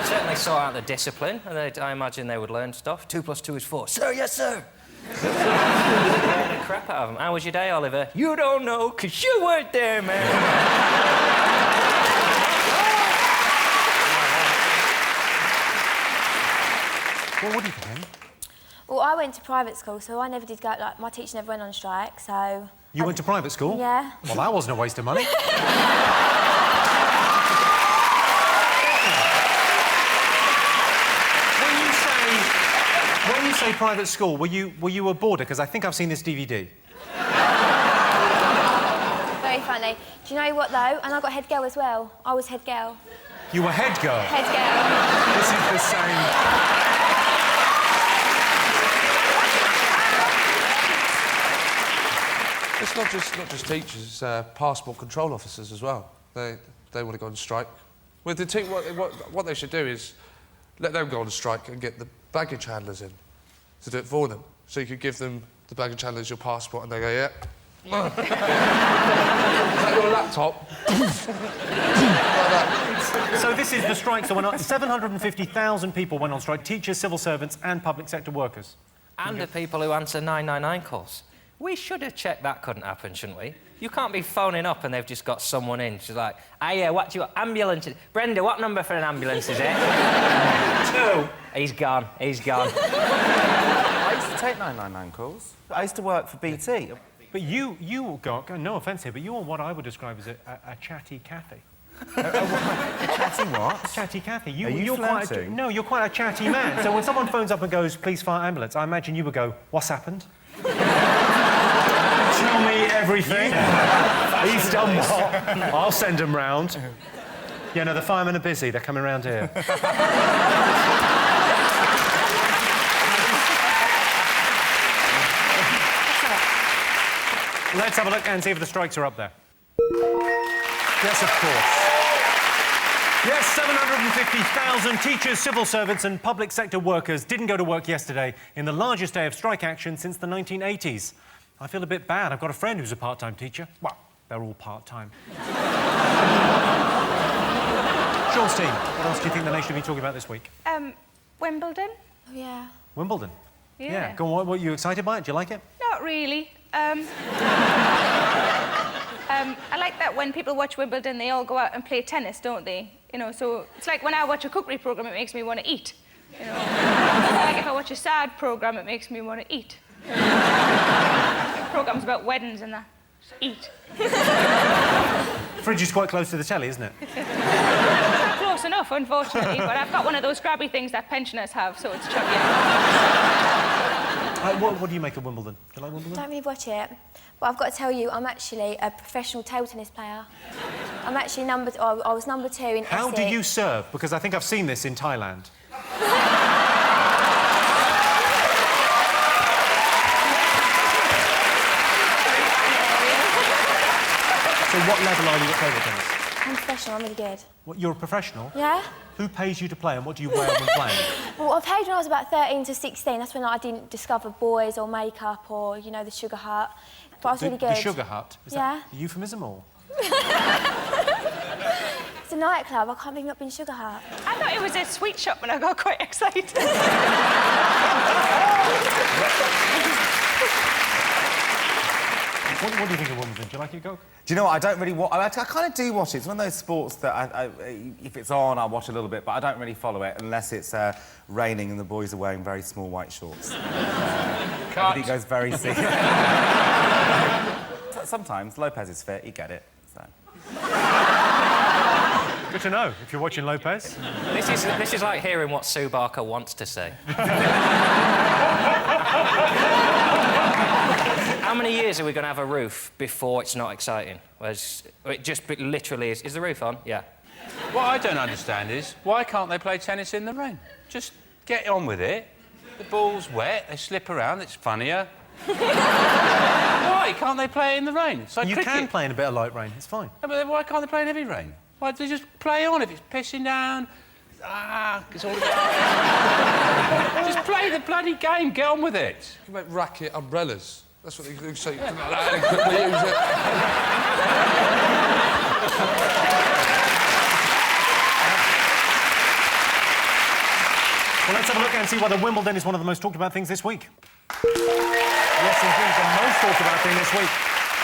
certainly sort out the discipline, and I imagine they would learn stuff. 2 + 2 is 4. Sir, yes, sir. The crap out of them. How was your day, Oliver? You don't know, 'cause you weren't there, man. Well, what do you think, Amy? Well, I went to private school, so I never did go... Like, my teacher never went on strike, so... You went to private school? Yeah. Well, that wasn't a waste of money. When you say private school, were you a boarder? Because I think I've seen this DVD. Very funny. Do you know what, though? And I got head girl as well. I was head girl. You were head girl? Head girl. This is the same... It's not just teachers, it's passport control officers as well. They want to go on strike. Well, what they should do is let them go on strike and get the baggage handlers in to do it for them. So you could give them, the baggage handlers, your passport and they go, yeah. Is that your laptop? So this is the strikes that went on. 750,000 people went on strike. Teachers, civil servants and public sector workers. And the people who answer 999 calls. We should have checked that couldn't happen, shouldn't we? You can't be phoning up and they've just got someone in. She's like, yeah, what do you... Ambulance... Brenda, what number for an ambulance is it? 2. He's gone. He's gone. I used to take 999 calls. I used to work for BT. But you got... No offence here, but you're what I would describe as a chatty Cathy. A chatty what? Chatty Cathy. You're quite no, you're quite a chatty man. So when someone phones up and goes, please fire ambulance, I imagine you would go, what's happened? Tell me everything. He's done what? I'll send him round. Yeah, no, the firemen are busy. They're coming round here. Let's have a look and see if the strikes are up there. Yes, of course. Yes, 750,000 teachers, civil servants and public sector workers didn't go to work yesterday in the largest day of strike action since the 1980s. I feel a bit bad. I've got a friend who's a part-time teacher. Well, they're all part-time. Sean's team, what else do you think the nation will be talking about this week? Wimbledon. Oh, yeah. Wimbledon? Yeah. Go on, what are you excited by it? Do you like it? Not really. I like that when people watch Wimbledon, they all go out and play tennis, don't they? You know, so it's like when I watch a cookery programme, it makes me want to eat. You know? Like if I watch a sad programme, it makes me want to eat. Programmes about weddings and that. Just eat. Fridge is quite close to the telly, isn't it? Close enough, unfortunately, but I've got one of those grabby things that pensioners have, so it's chubby. What do you make of Wimbledon? Do you like Wimbledon? Don't really watch it. But I've got to tell you, I'm actually a professional table tennis player. I'm actually I was number 2 in How Essex. do you serve? Because I think I've seen this in Thailand. So what level are you at table tennis? I'm professional, I'm really good. What, you're a professional? Yeah? Who pays you to play and what do you wear when playing? Well, I played when I was about 13 to 16. That's when I didn't discover boys or makeup or, you know, the sugar hut. But I was really good. The sugar hut? Is Yeah. that a euphemism or? It's a nightclub. I can't believe not been sugar hut. I thought it was a sweet shop and I got quite excited. What do you think of Wimbledon? Do you like it, Gog? Do you know what? I don't really watch... I kind of do watch it. It's one of those sports that if it's on, I'll watch a little bit, but I don't really follow it unless it's raining and the boys are wearing very small white shorts. Everybody goes very serious. Sometimes Lopez is fit, you get it. So. Good to know, if you're watching Lopez. This is like hearing what Sue Barker wants to say. How many years are we going to have a roof before it's not exciting? Whereas it just literally is. Is the roof on? Yeah. What I don't understand is, why can't they play tennis in the rain? Just get on with it. The ball's wet, they slip around, it's funnier. Why can't they play it in the rain? It's like you cricket. can play in a bit of light rain, it's fine. Yeah, but why can't they play in heavy rain? Why don't they just play on if it's pissing down? It's all about... Just play the bloody game, get on with it. You make racket umbrellas. That's what they do, so you can like that and quickly use it. Well, let's have a look and see whether Wimbledon is one of the most talked about things this week. Yes, indeed, the most talked about thing this week.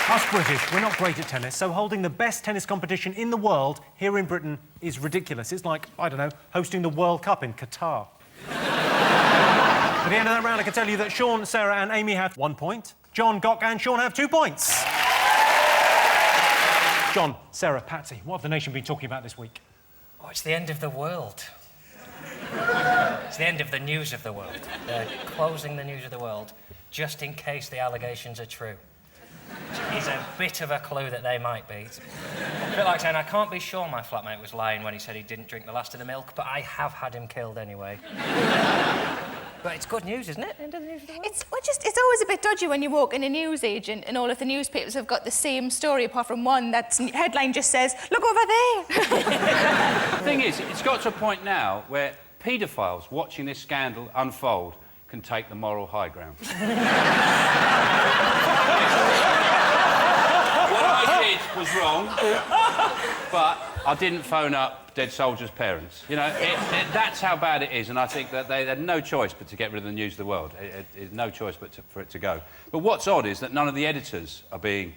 Us British, we're not great at tennis, so holding the best tennis competition in the world here in Britain is ridiculous. It's like, I don't know, hosting the World Cup in Qatar. At the end of that round, I can tell you that Sean, Sarah and Amy have 1 point. John, Gok and Sean have 2 points. John, Sarah, Patsy, what have the nation been talking about this week? Oh, it's the end of the world. It's the end of the news of the world. They're closing the news of the world just in case the allegations are true. Which is a bit of a clue that they might be. It's a bit like saying, I can't be sure my flatmate was lying when he said he didn't drink the last of the milk, but I have had him killed anyway. But it's good news, isn't it? End of the news of the world. It's always a bit dodgy when you walk in a newsagent and all of the newspapers have got the same story apart from one that's headline just says, look over there. The thing is, it's got to a point now where paedophiles watching this scandal unfold can take the moral high ground. What I did was wrong, but I didn't phone up dead soldiers' parents. You know, that's how bad it is, and I think that they had no choice but to get rid of the news of the world. It's no choice but for it to go. But what's odd is that none of the editors are being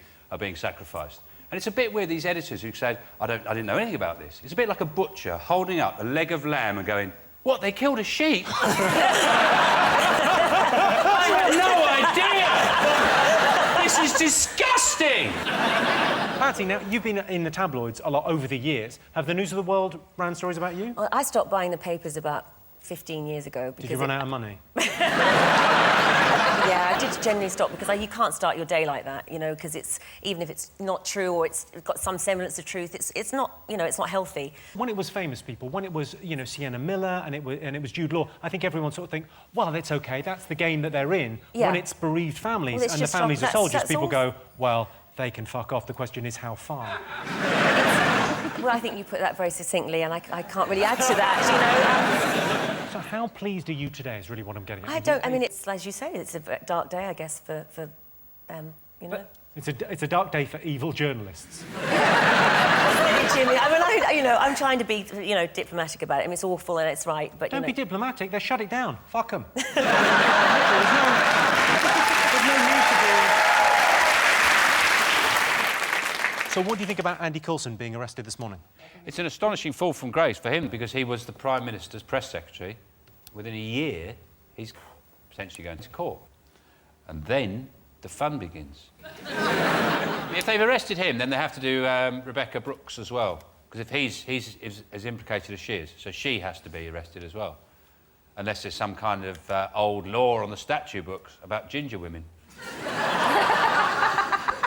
sacrificed. And it's a bit weird, these editors who said, I didn't know anything about this. It's a bit like a butcher holding up a leg of lamb and going, what, they killed a sheep? I had no idea! This is disgusting! Patty, now, you've been in the tabloids a lot over the years. Have the news of the world ran stories about you? Well, I stopped buying the papers about 15 years ago. Did you run out of money? Yeah, I did generally stop because you can't start your day like that, you know, because it's even if it's not true or it's got some semblance of truth, it's not, you know, it's not healthy. When it was famous people, when it was, you know, Sienna Miller and it was Jude Law, I think everyone sort of think, well, it's okay, that's the game that they're in. Yeah. When it's bereaved families Well, and the families of soldiers, people go, well, they can fuck off. The question is how far. Well, I think you put that very succinctly, and I can't really add to that, you know. So how pleased are you today is really what I'm getting at. I mean, it's, as you say, it's a dark day, I guess, for you know. It's a dark day for evil journalists. Jimmy, I mean, I'm trying to be, you know, diplomatic about it. I mean, it's awful and it's right, but, Don't be diplomatic, they shut it down. Fuck them. There's no news to do. So what do you think about Andy Coulson being arrested this morning? It's an astonishing fall from grace for him because he was the Prime Minister's press secretary. Within a year, he's potentially going to court. And then the fun begins. If they've arrested him, then they have to do Rebecca Brooks as well. Because if he's as implicated as she is, so she has to be arrested as well. Unless there's some kind of old law on the statute books about ginger women.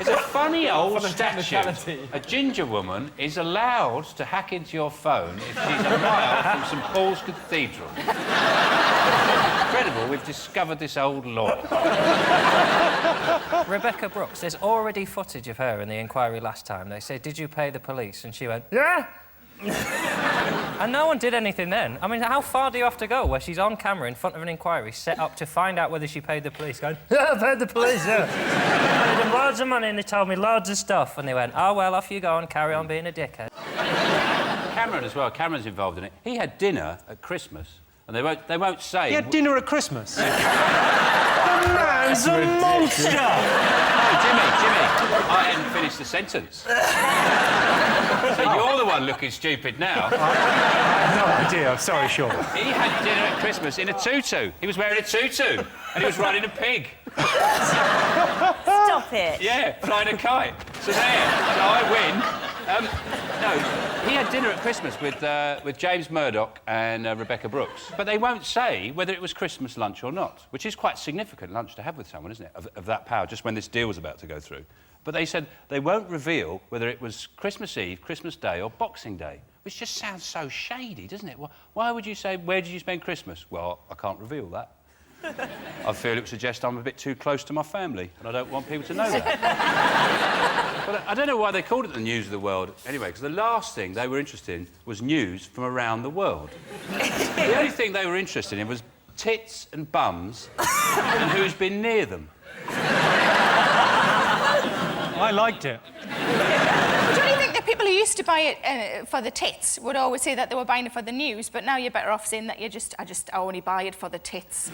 It's a funny old statute. A ginger woman is allowed to hack into your phone if she's a mile from St Paul's Cathedral. Incredible, we've discovered this old law. Rebecca Brooks, there's already footage of her in the inquiry last time. They said, did you pay the police? And she went, yeah. And no one did anything then. I mean, how far do you have to go where she's on camera in front of an inquiry set up to find out whether she paid the police? Going, yeah, I paid the police, yeah. I paid them loads of money and they told me loads of stuff. And they went, oh, well, off you go and carry on being a dickhead. Cameron as well, Cameron's involved in it. He had dinner at Christmas and they won't say... He had dinner at Christmas? The man's a monster! Jimmy, I hadn't finished the sentence. So you're the one looking stupid now. I have no idea. Sorry, Sean. He had dinner at Christmas in a tutu. He was wearing a tutu and he was riding a pig. Stop it. Yeah, flying a kite. So there, so I win. No, he had dinner at Christmas with James Murdoch and Rebecca Brooks. But they won't say whether it was Christmas lunch or not, which is quite significant lunch to have with someone, isn't it, of that power, just when this deal was about to go through. But they said they won't reveal whether it was Christmas Eve, Christmas Day or Boxing Day, which just sounds so shady, doesn't it? Why would you say, where did you spend Christmas? Well, I can't reveal that. I feel it would suggest I'm a bit too close to my family, and I don't want people to know that. But I don't know why they called it the news of the world anyway, because the last thing they were interested in was news from around the world. The only thing they were interested in was tits and bums and who's been near them. I liked it. Don't you think that people who used to buy it for the tits would always say that they were buying it for the news, but now you're better off saying that I only buy it for the tits?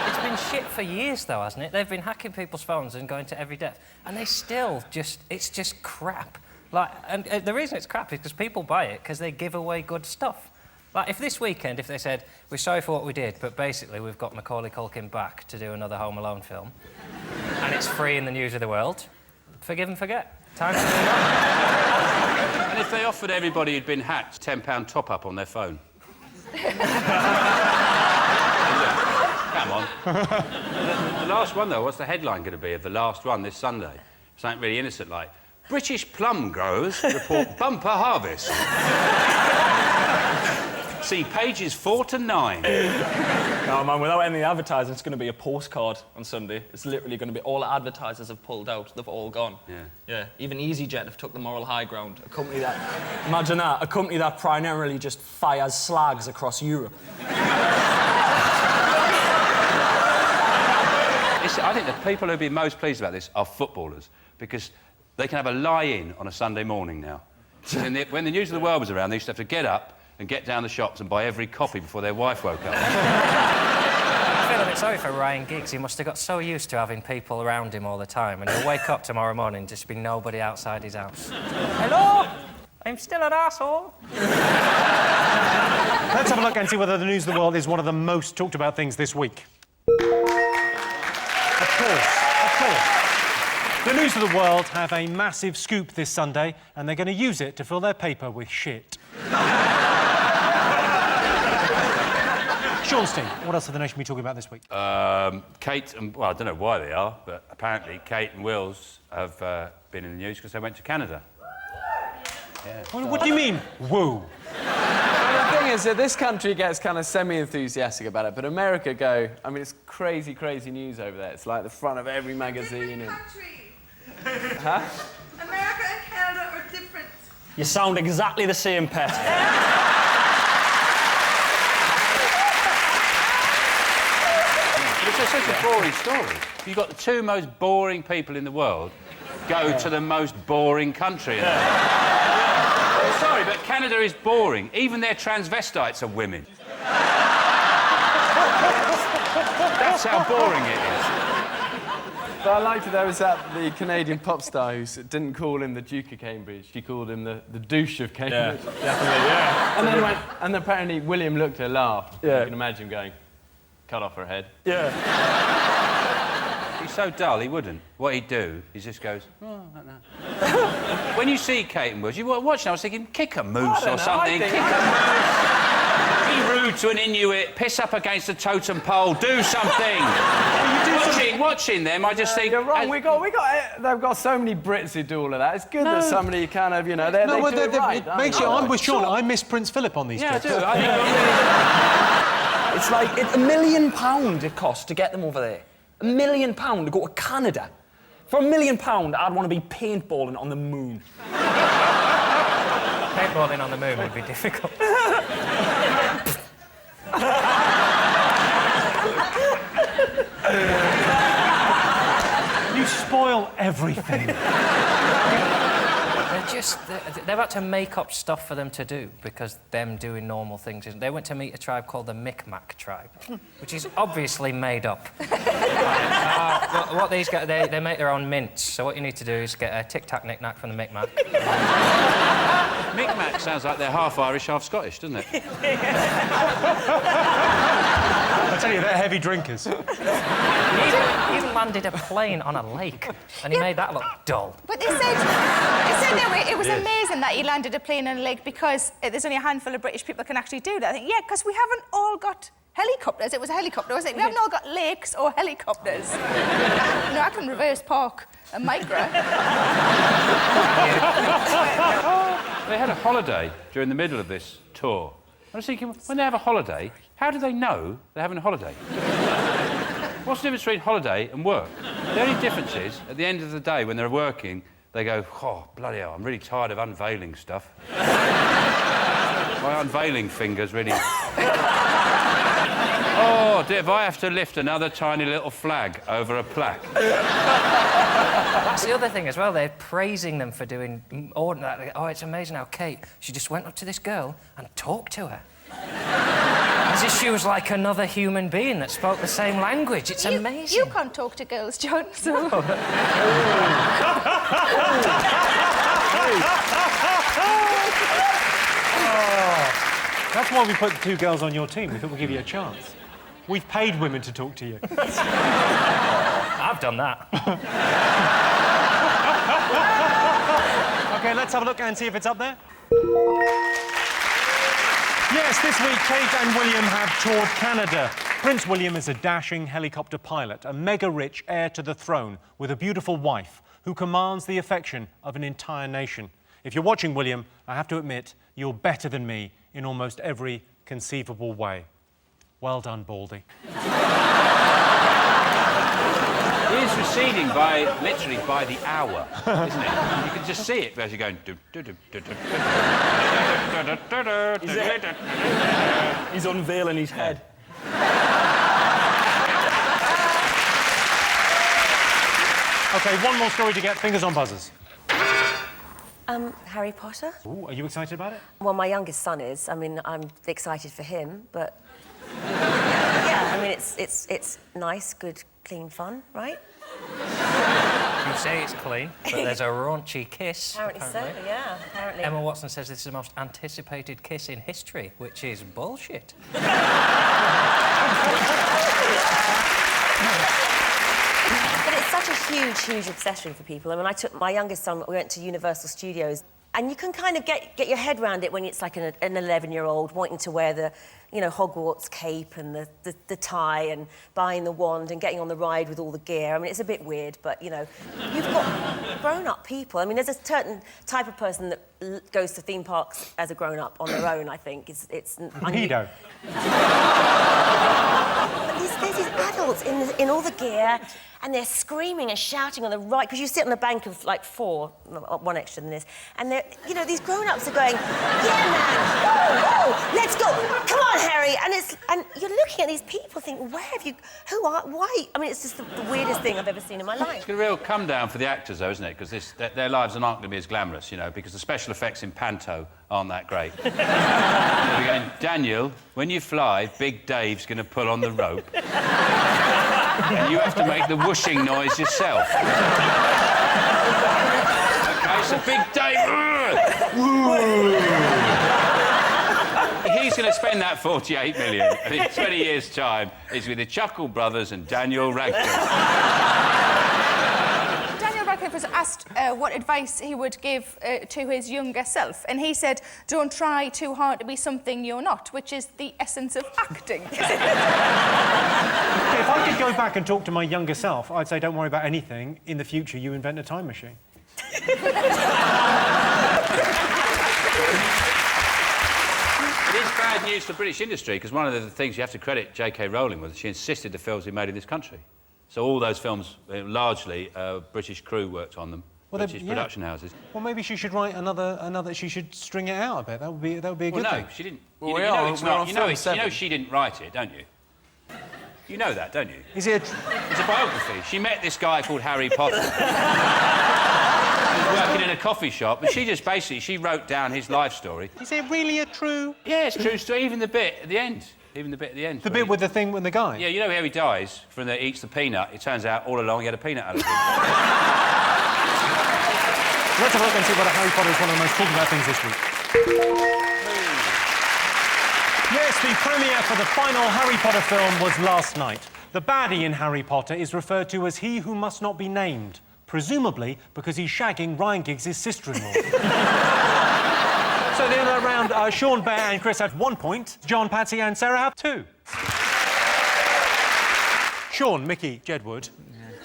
It's been shit for years, though, hasn't it? They've been hacking people's phones and going to every depth, and they still it's just crap. Like, and the reason it's crap is because people buy it because they give away good stuff. Like, if this weekend, if they said, we're sorry for what we did, but basically we've got Macaulay Culkin back to do another Home Alone film, and it's free in the news of the world, forgive and forget. Time to move on. And if they offered everybody who'd been hacked £10 top-up on their phone? Come on. The last one, though, what's the headline going to be of the last one this Sunday? Something really innocent, like, British plum growers report bumper harvest. See pages 4 to 9. No, man, without any advertising, it's going to be a postcard on Sunday. It's literally going to be all the advertisers have pulled out. They've all gone. Yeah. Even EasyJet have took the moral high ground. A company that... Imagine that. A company that primarily just fires slags across Europe. I think the people who'd be most pleased about this are footballers, because they can have a lie-in on a Sunday morning now. When the news of the world was around, they used to have to get up and get down the shops and buy every copy before their wife woke up. I feel a bit sorry for Ryan Giggs. He must have got so used to having people around him all the time, and he'll wake up tomorrow morning and just be nobody outside his house. Hello? I'm still an arsehole. Let's have a look and see whether the news of the world is one of the most talked about things this week. Of course. The news of the world have a massive scoop this Sunday, and they're going to use it to fill their paper with shit. Sean Sting, what else have the nation been talking about this week? Kate and... Well, I don't know why they are, but apparently Kate and Wills have been in the news because they went to Canada. Yeah. What do you mean, woo? Well, the thing is that this country gets kind of semi-enthusiastic about it, but America go... I mean, it's crazy, crazy news over there. It's like the front of every magazine and... Huh? America and Canada are different. You sound exactly the same, Pet. It's such a boring story. You've got the two most boring people in the world go to the most boring country. I'm sorry, but Canada is boring. Even their transvestites are women. That's how boring it is. But I liked it, there was the Canadian pop star who didn't call him the Duke of Cambridge, she called him the douche of Cambridge. Yeah, definitely, yeah. And then apparently William looked at her, laughed. Yeah. You can imagine him going, cut off her head. Yeah. He's so dull, he wouldn't. What he'd do, he just goes, oh, like that. When you see Kate and Wills, you watch now, I was thinking, kick a moose or something. Kick a moose. Be rude to an Inuit, piss up against a totem pole, do something. Watching them, I just think... You're wrong, they've got so many Brits who do all of that. It's good that somebody kind of, you know, they do it right. I'm with Sean, I miss Prince Philip on these trips. Yeah, I do. It's like £1 million it costs to get them over there. £1 million to go to Canada. For £1 million, I'd want to be paintballing on the moon. Paintballing on the moon would be difficult. You spoil everything. They've had to make up stuff for them to do because them doing normal things. They went to meet a tribe called the Micmac tribe, which is obviously made up. What these guys, they make their own mints. So what you need to do is get a tic-tac knick-knack from the Micmac. Micmac sounds like they're half Irish, half Scottish, doesn't it? I tell you, they're heavy drinkers. He even landed a plane on a lake, and he made that look dull. But they said it was amazing that he landed a plane on a lake because there's only a handful of British people can actually do that. I think, yeah, because we haven't all got helicopters. It was a helicopter, wasn't it? We haven't all got lakes or helicopters. I can reverse park a Micra. They had a holiday during the middle of this tour. I was thinking, when they have a holiday, how do they know they're having a holiday? What's the difference between holiday and work? The only difference is, at the end of the day, when they're working, they go, oh, bloody hell, I'm really tired of unveiling stuff. My unveiling finger's really... Oh, dear, if I have to lift another tiny little flag over a plaque. That's the other thing as well, they're praising them for doing ordinary... Oh, it's amazing how Kate, she just went up to this girl and talked to her. As if she was like another human being that spoke the same language. It's amazing. You can't talk to girls, John, so... That's why we put the two girls on your team. We thought we'd give you a chance. We've paid women to talk to you. I've done that. OK, let's have a look and see if it's up there. Yes, this week, Kate and William have toured Canada. Prince William is a dashing helicopter pilot, a mega-rich heir to the throne with a beautiful wife who commands the affection of an entire nation. If you're watching, William, I have to admit, you're better than me in almost every conceivable way. Well done, Baldy. He is receding literally by the hour, isn't it? You can just see it as you're going... He's unveiling his head. OK, one more story to get. Fingers on buzzers. Harry Potter. Ooh, are you excited about it? Well, my youngest son is. I mean, I'm excited for him, but... yeah, I mean, it's nice, good, clean fun, right? You say it's clean, but there's a raunchy kiss. Apparently so, yeah, apparently. Emma Watson says this is the most anticipated kiss in history, which is bullshit. But it's such a huge, huge obsession for people. I mean, I took my youngest son, we went to Universal Studios And you can kind of get your head around it when it's like an 11-year-old wanting to wear the, you know, Hogwarts cape and the tie and buying the wand and getting on the ride with all the gear. I mean, it's a bit weird, but, you know, you've got grown-up people. I mean, there's a certain type of person that goes to theme parks as a grown-up on their own, I think. It's Pedo. But there's these adults in all the gear, and they're screaming and shouting on the ride, because you sit on a bank of, like, 4, one extra than this, and they're, you know, these grown-ups are going, yeah, man, woo, let's go, come on, Harry, and you're looking at these people thinking, where have you, who are, why? I mean, it's just the weirdest thing I've ever seen in my life. It's a real come down for the actors, though, isn't it? Because their lives aren't going to be as glamorous, you know, because the special effects in Panto aren't that great. They're going, Daniel, when you fly, Big Dave's going to pull on the rope. And you have to make the whooshing noise yourself. OK, so Big Dave... He's going to spend that 48 million, and in 20 years' time, he's with the Chuckle Brothers and Daniel Radcliffe. Daniel Radcliffe was asked what advice he would give to his younger self, and he said, don't try too hard to be something you're not, which is the essence of acting. If I could go back and talk to my younger self, I'd say don't worry about anything. In the future, you invent a time machine. It is bad news for British industry, because one of the things you have to credit J.K. Rowling with, she insisted the films be made in this country. So all those films, largely, British crew worked on them, British production houses. Well, maybe she should write another. She should string it out a bit. That would be a good thing. No, she didn't. Well, You know she didn't write it, don't you? You know that, don't you? Is it? It's a biography. She met this guy called Harry Potter. He was working in a coffee shop, and she just basically wrote down his life story. Is it really a true? Yeah, it's true story. Even the bit at the end. The bit with the thing with the guy? Yeah, you know how he dies from he eats the peanut. It turns out all along he had a peanut allergy. Let's have a look and see what Harry Potter is one of the most talked about things this week. Yes, the premiere for the final Harry Potter film was last night. The baddie in Harry Potter is referred to as he who must not be named, presumably because he's shagging Ryan Giggs' sister-in-law. So the other round, Sean, Bear and Chris have 1 point. John, Patsy and Sarah have 2. Sean, Mickey, Jedward,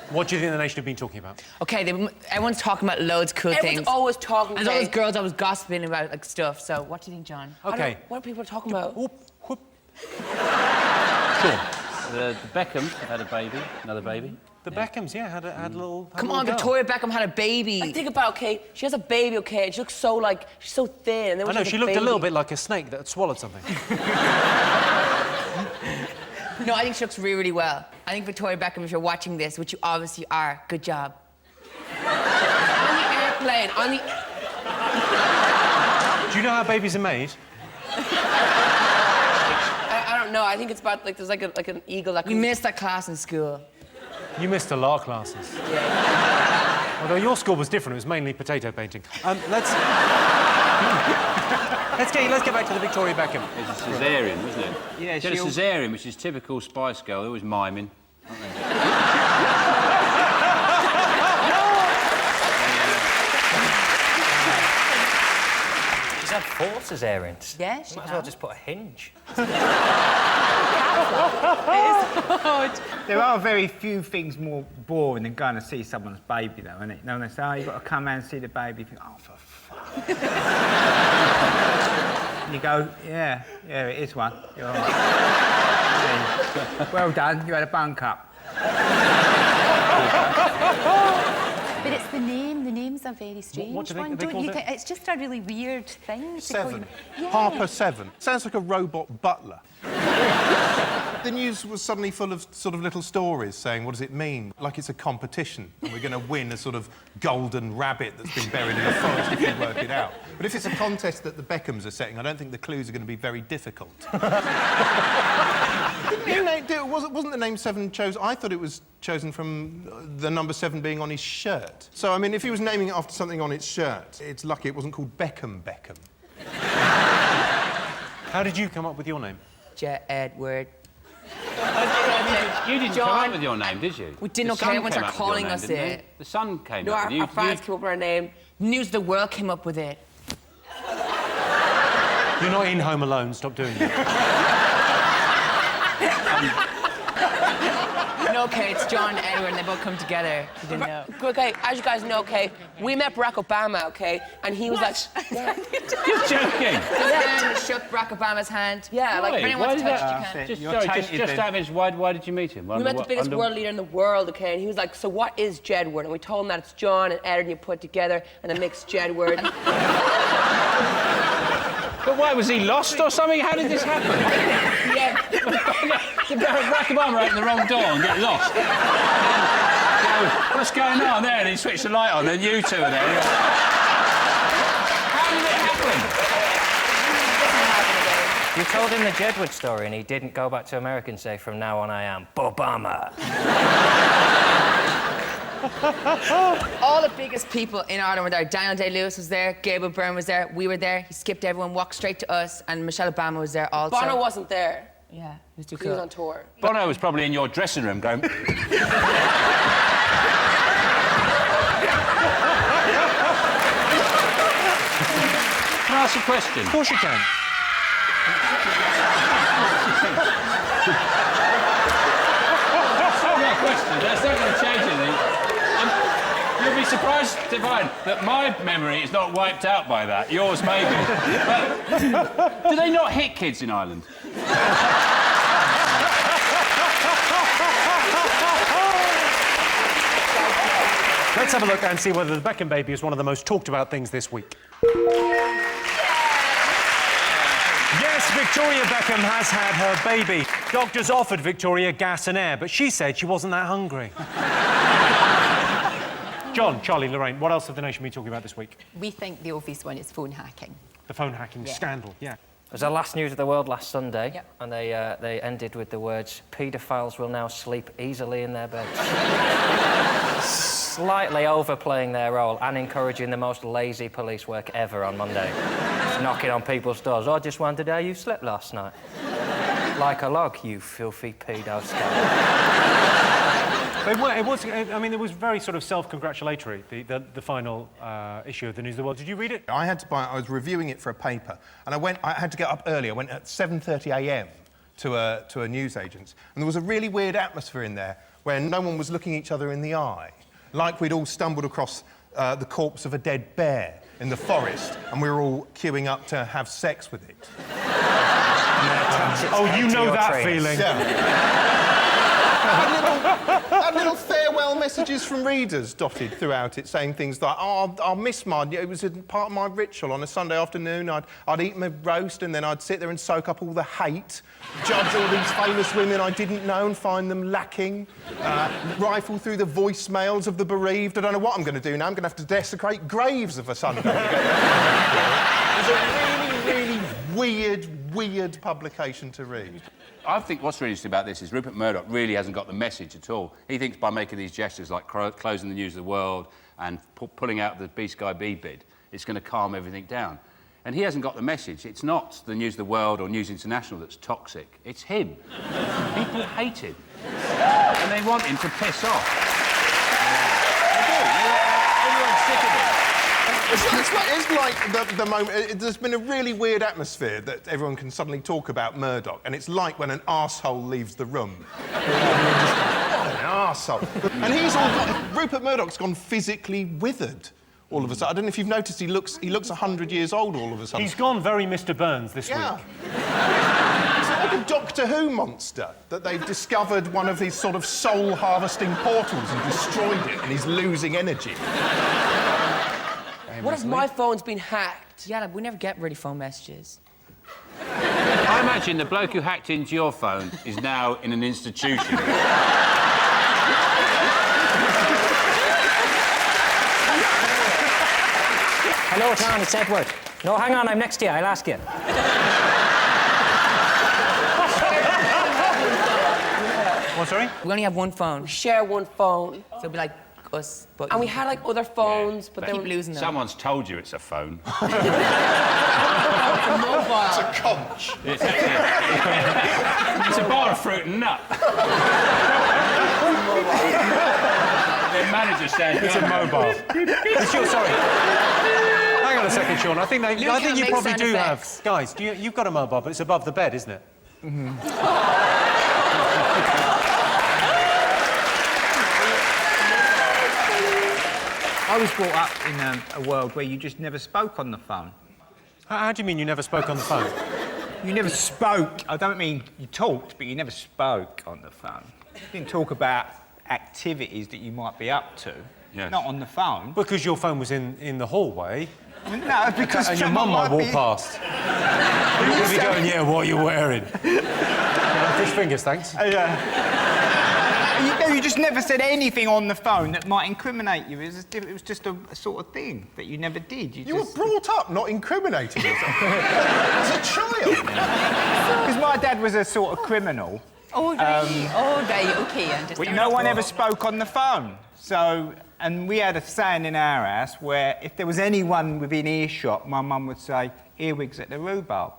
what do you think the nation have been talking about? OK, everyone's talking about loads of cool things. Everyone's always talking. There's always girls always gossiping about like stuff. So what do you think, John? OK. What are people talking about? Sean. The Beckhams had a baby, another baby. The Beckhams, yeah, had a little... Come on, Victoria Beckham had a baby. I think about, OK, she has a baby, OK, and she looks so, like, she's so thin. And then I know, she looked a little bit like a snake that had swallowed something. No, I think she looks really, really well. I think Victoria Beckham, if you're watching this, which you obviously are, good job. On the airplane, on the... Do you know how babies are made? I don't know, I think it's about, like, there's like an eagle that... We missed that class in school. You missed a lot of classes. Yeah. Although your school was different, it was mainly potato painting. Let's get back to the Victoria Beckham. It's a caesarean, wasn't it? Yeah, she had a caesarean, which is typical Spice Girl. They're always miming, aren't they? She's had 4 caesareans. Yeah, she might as well just put a hinge. There are very few things more boring than going to see someone's baby, though, isn't it? No, they say, oh, you've got to come round and see the baby. You think, oh, for fuck. And you go, yeah, it is one. You're all right. Yeah. Well done, you had a bunk up. But it's the name. The names are very strange. What do they Don't call you it? think it's just a really weird thing? to call 7. you- Yeah. Harper 7. Sounds like a robot butler. The news was suddenly full of sort of little stories saying, what does it mean? Like it's a competition and we're going to win a sort of golden rabbit that's been buried in a forest if you work it out. But if it's a contest that the Beckhams are setting, I don't think the clues are going to be very difficult. Wasn't the name 7 chosen? I thought it was chosen from the number 7 being on his shirt. So, I mean, if he was naming it after something on its shirt, it's lucky it wasn't called Beckham. How did you come up with your name? Edward. You didn't come up with your name, did you? We didn't, The okay, sun everyone's came are up with your calling name, us didn't it. they? The sun came No, up our with you. fans came up with our name. News of the World came up with it. You're not in Home Alone. Stop doing that. No, okay, it's John and Edward, and they both come together. You didn't know. Okay, as you guys know, okay, we met Barack Obama, okay, and he was like... Yeah. You're joking. Then shook Barack Obama's hand. Yeah, like... If anyone wants to touch it, you can. Just out of his, why did you meet him? We met the biggest world leader in the world, okay, and he was like, so what is Jedward? And we told him that it's John and Ed and you put together and it makes Jedward. But why, was he lost or something? How did this happen? Yeah. Did Barack Obama open the wrong door and get lost? What's going on there? And he switched the light on, then you two are there. How did it happen? You told him the Jedward story and he didn't go back to America and say, from now on I am Obama. All the biggest people in Ireland were there. Daniel Day-Lewis was there, Gabriel Byrne was there, we were there. He skipped everyone, walked straight to us, and Michelle Obama was there also. Bono wasn't there. Yeah, he was too He cool. was on tour. Bono was probably in your dressing room going... Can I ask a question? Of course you can. That's not going to change anything. You'll be surprised to find that my memory is not wiped out by that. Yours maybe. But do they not hit kids in Ireland? Let's have a look and see whether the Beckham baby is one of the most talked about things this week. Yes, Victoria Beckham has had her baby. Doctors offered Victoria gas and air, but she said she wasn't that hungry. John, Charlie, Lorraine, what else have the nation been talking about this week? We think the obvious one is phone hacking. The phone hacking scandal, yeah. It was our last news of the world last Sunday, Yep. and they ended with the words, paedophiles will now sleep easily in their beds. Slightly overplaying their role and encouraging the most lazy police work ever on Monday. Knocking on people's doors. I just wondered how you slept last night. Like a log, you filthy pedo scum. It was very sort of self-congratulatory, the final issue of the News of the World. Did you read it? I had to buy it. I was reviewing it for a paper, and I had to get up early. I went at 7:30 a.m. to a newsagent's, and there was a really weird atmosphere in there where no one was looking each other in the eye, like we'd all stumbled across the corpse of a dead bear in the forest, and we were all queuing up to have sex with it. Oh, you know that feeling. Yeah. Had little farewell messages from readers dotted throughout it, saying things like, "Oh, I'll miss mine. It was a part of my ritual on a Sunday afternoon. I'd eat my roast and then I'd sit there and soak up all the hate, judge all these famous women I didn't know and find them lacking, rifle through the voicemails of the bereaved. I don't know what I'm going to do now. I'm going to have to desecrate graves of a Sunday." It was a really, really weird publication to read. I think what's really interesting about this is Rupert Murdoch really hasn't got the message at all. He thinks by making these gestures like closing the News of the World and pulling out the B Sky B bid, it's going to calm everything down. And he hasn't got the message. It's not the News of the World or News International that's toxic. It's him. People hate him. And they want him to piss off. They do. Everyone's sick of him. It's like the moment... There's been a really weird atmosphere that everyone can suddenly talk about Murdoch, and it's like when an arsehole leaves the room. What an arsehole. And he's all got... Rupert Murdoch's gone physically withered all of a sudden. I don't know if you've noticed, he looks 100 years old all of a sudden. He's gone very Mr. Burns this week. It's like a Doctor Who monster, that they've discovered one of these sort of soul-harvesting portals and destroyed it, and he's losing energy. What if my phone's been hacked? Yeah, like, we never get really phone messages. I imagine the bloke who hacked into your phone is now in an institution. Hello, Tom, it's Edward. No, hang on, I'm next to you, I'll ask you. What, sorry? We only have one phone. We share one phone. So it'll be like us, but... And we had, like, other phones, but they they keep were... losing them. Someone's told you it's a phone. It's a mobile. It's a conch. It's actually... it's a bar of fruit and nut. Their manager said... It's a mobile. It's your... Sorry. Hang on a second, Sean. I think Luke you can't make probably sound do effects. have... Guys, you've got a mobile, but it's above the bed, isn't it? I was brought up in a world where you just never spoke on the phone. How do you mean you never spoke on the phone? You never spoke. I don't mean you talked, but you never spoke on the phone. You didn't talk about activities that you might be up to. Yes. Not on the phone. Because your phone was in the hallway. No, because and your mum might walk past. You'll be going, yeah, what are you wearing? Fish fingers, thanks. You just never said anything on the phone that might incriminate you. It was just a sort of thing that you never did. You were brought up not incriminating yourself. As a child. Because my dad was a sort of criminal. Oh, right, OK, I understand. No one ever spoke on the phone. So, and we had a saying in our house where if there was anyone within earshot, my mum would say, earwigs at the rhubarb.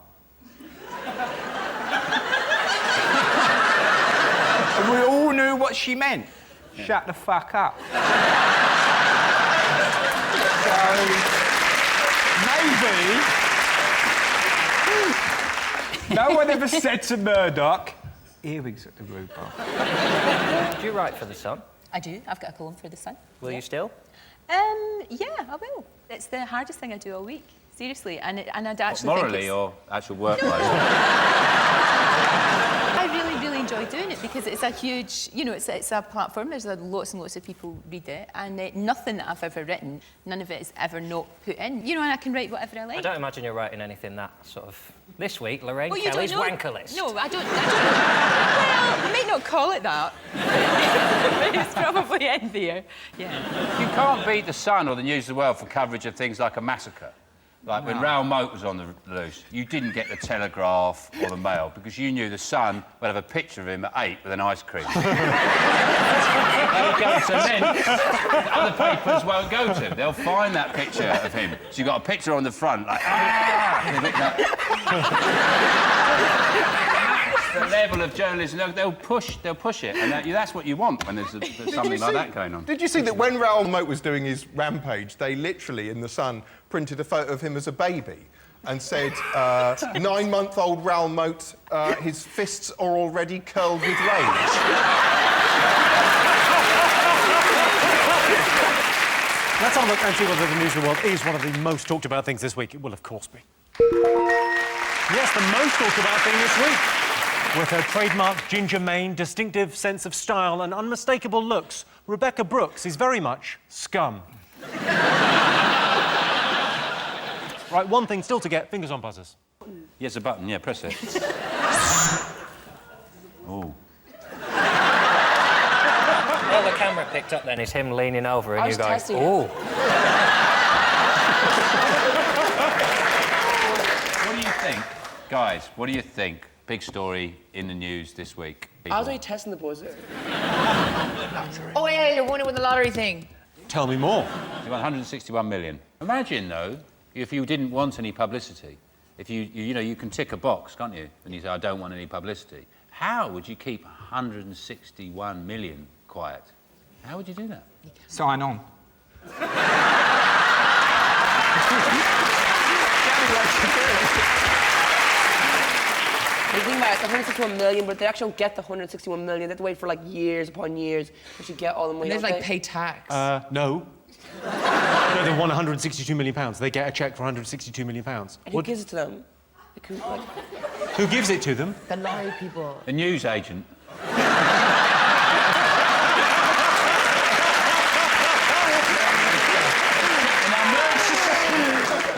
And we all knew what she meant. Shut the fuck up. So, maybe... no one ever said to Murdoch, earwigs at the rhubarb. Do you write for The Sun? I do. I've got a column for The Sun. Will you still? Yeah, I will. It's the hardest thing I do all week. Seriously, and I'd actually Morally think or actual work-wise? I really, really enjoy doing it because it's a huge, you know, it's a platform. There's lots and lots of people read it, and nothing that I've ever written, none of it is ever not put in. You know, and I can write whatever I like. I don't imagine you're writing anything that sort of... This week, Lorraine Well, Kelly's wanker list. No, I don't. Well, I might not call it that. It's probably in there. Yeah. You can't beat The Sun or the News of the World for coverage of things like a massacre. Like when Raoul Moat was on the loose, you didn't get the Telegraph or the Mail because you knew the Sun would have a picture of him at 8 with an ice cream. They'll go to lengths other papers won't go to. They'll find that picture of him. So you've got a picture on the front, like, the level of journalism, they'll push it, and that's what you want when there's something like that going on. Did you see that when Raoul Moat was doing his rampage, they literally, in The Sun, printed a photo of him as a baby and said, 9-month-old Raoul Moat, his fists are already curled with rage. Let's have a look and see whether the News of the World is one of the most talked about things this week. It will, of course, be. Yes, the most talked about thing this week. With her trademark ginger mane, distinctive sense of style and unmistakable looks, Rebecca Brooks is very much scum. Right, one thing still to get. Fingers on buzzers. Yes, a button. Yeah, press it. Oh. All the camera picked up then is him leaning over and you going, oh. What do you think, guys? What do you think? Big story in the news this week. I was only testing the buzzer. Oh, yeah, you're winning with the lottery thing. Tell me more. You won 161 million. Imagine, though, if you didn't want any publicity. If you can tick a box, can't you? And you say, I don't want any publicity. How would you keep 161 million quiet? How would you do that? Sign on. The thing about it, it's 161 million, but they actually don't get the 161 million. They have to wait for like years upon years to get all the money. And they like pay tax. No. No, they won 162 million pounds. They get a cheque for 162 million pounds. And who gives it to them? Who gives it to them? The lottery people. The news agent.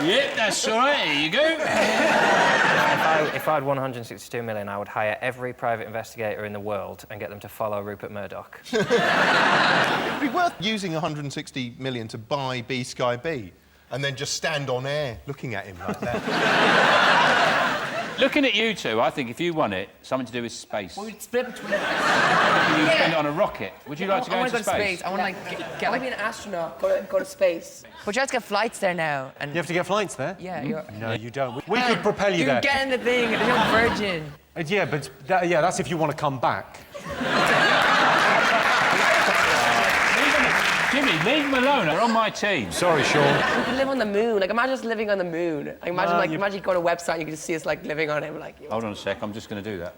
Yep, that's all right. Here you go. If I had 162 million, I would hire every private investigator in the world and get them to follow Rupert Murdoch. It'd be worth using 160 million to buy B Sky B and then just stand on air looking at him like that. Looking at you two, I think if you won it, something to do with space. Well, we'd split between us. You would spend it on a rocket. Would you like to go into space? I want to like get I want to be an astronaut. Go to space. But you have to get flights there now. And You have to get flights there? yeah, No, you don't. We could propel you there. You get in the thing, and you're virgin. Yeah, but that's if you want to come back. Jimmy, leave them alone. They're on my team. Sorry, Sean. We could live on the moon. Like, imagine us living on the moon. Like, imagine you go to a website and you can just see us, like, living on it. We're like... Hold on a sec, I'm just going to do that.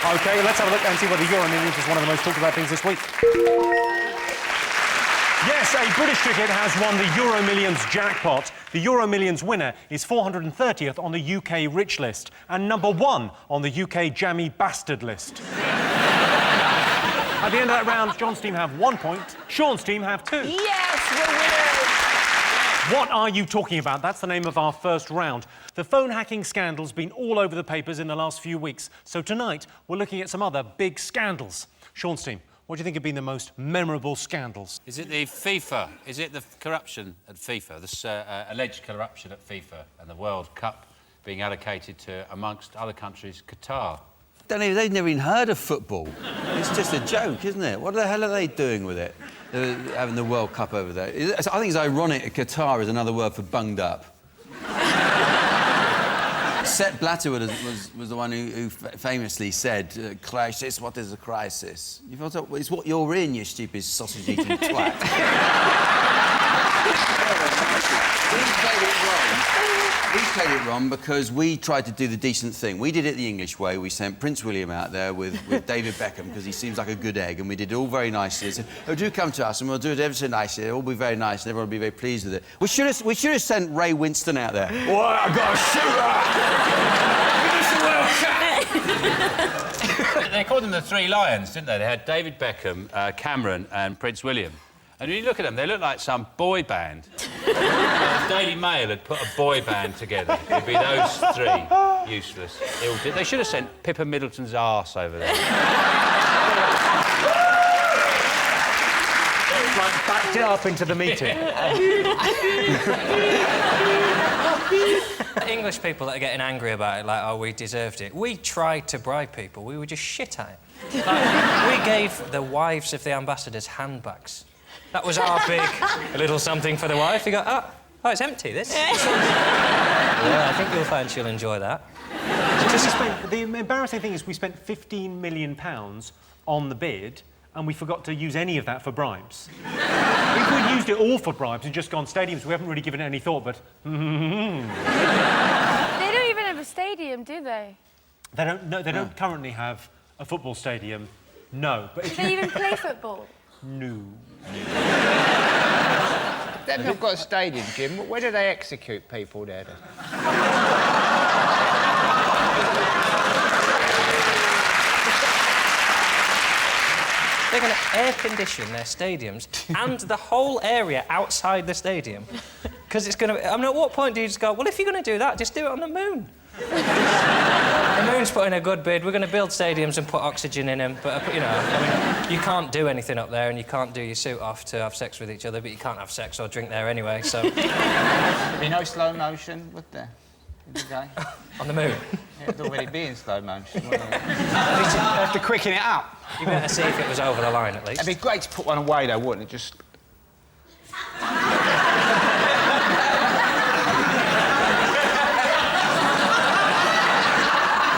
OK, let's have a look and see whether Euro Millions is one of the most talked about things this week. Yes, a British ticket has won the Euro Millions jackpot. The Euro Millions winner is 430th on the UK Rich list and #1 on the UK Jammy Bastard list. At the end of that round, John's team have 1 point, Sean's team have 2. Yes, we're winners! What are you talking about? That's the name of our first round. The phone hacking scandal's been all over the papers in the last few weeks. So tonight, we're looking at some other big scandals. Sean's team, what do you think have been the most memorable scandals? Is it the FIFA? Is it the corruption at FIFA? This alleged corruption at FIFA and the World Cup being allocated to, amongst other countries, Qatar? They've never even heard of football. It's just a joke, isn't it? What the hell are they doing with it? Having the World Cup over there. I think it's ironic that Qatar is another word for bunged up. Sepp Blatter was the one who famously said, crisis, what is a crisis? You thought, it's what you're in, you stupid sausage-eating twat. We played it wrong because we tried to do the decent thing. We did it the English way. We sent Prince William out there with David Beckham because he seems like a good egg, and we did it all very nicely. Said, oh, do come to us and we'll do it ever so nicely. It'll all be very nice and everyone will be very pleased with it. We should have sent Ray Winston out there. Well, I've got a shooter! They called them the Three Lions, didn't they? They had David Beckham, Cameron and Prince William. And when you look at them, they look like some boy band. The Daily Mail had put a boy band together. It'd be those three. Useless. They should have sent Pippa Middleton's arse over there. Like, backed it up into the meeting. English people that are getting angry about it, like, oh, we deserved it. We tried to bribe people. We were just shit at it. Like, we gave the wives of the ambassadors handbags. That was our big little something for the wife. You go, oh, it's empty, this. Yeah, I think you'll find she'll enjoy that. The embarrassing thing is we spent £15 million on the bid and we forgot to use any of that for bribes. If we'd used it all for bribes and just gone stadiums, we haven't really given it any thought, but... They don't even have a stadium, do they? They don't currently have a football stadium, no. But do they even play football? No. They've not got a stadium, Jim. Where do they execute people there, then? They're going to air condition their stadiums and the whole area outside the stadium. Because it's going to... I mean, at what point do you just go, well, if you're going to do that, just do it on the moon? The moon's put in a good bid. We're going to build stadiums and put oxygen in them. But, you know, I mean, you can't do anything up there and you can't do your suit off to have sex with each other, but you can't have sex or drink there anyway, so... There'd be no slow motion, would there? On the moon? Yeah, it'd already be in slow motion, wouldn't it? You'd have to quicken it up. You better see if it was over the line, at least. It'd be great to put one away, though, wouldn't it? Just...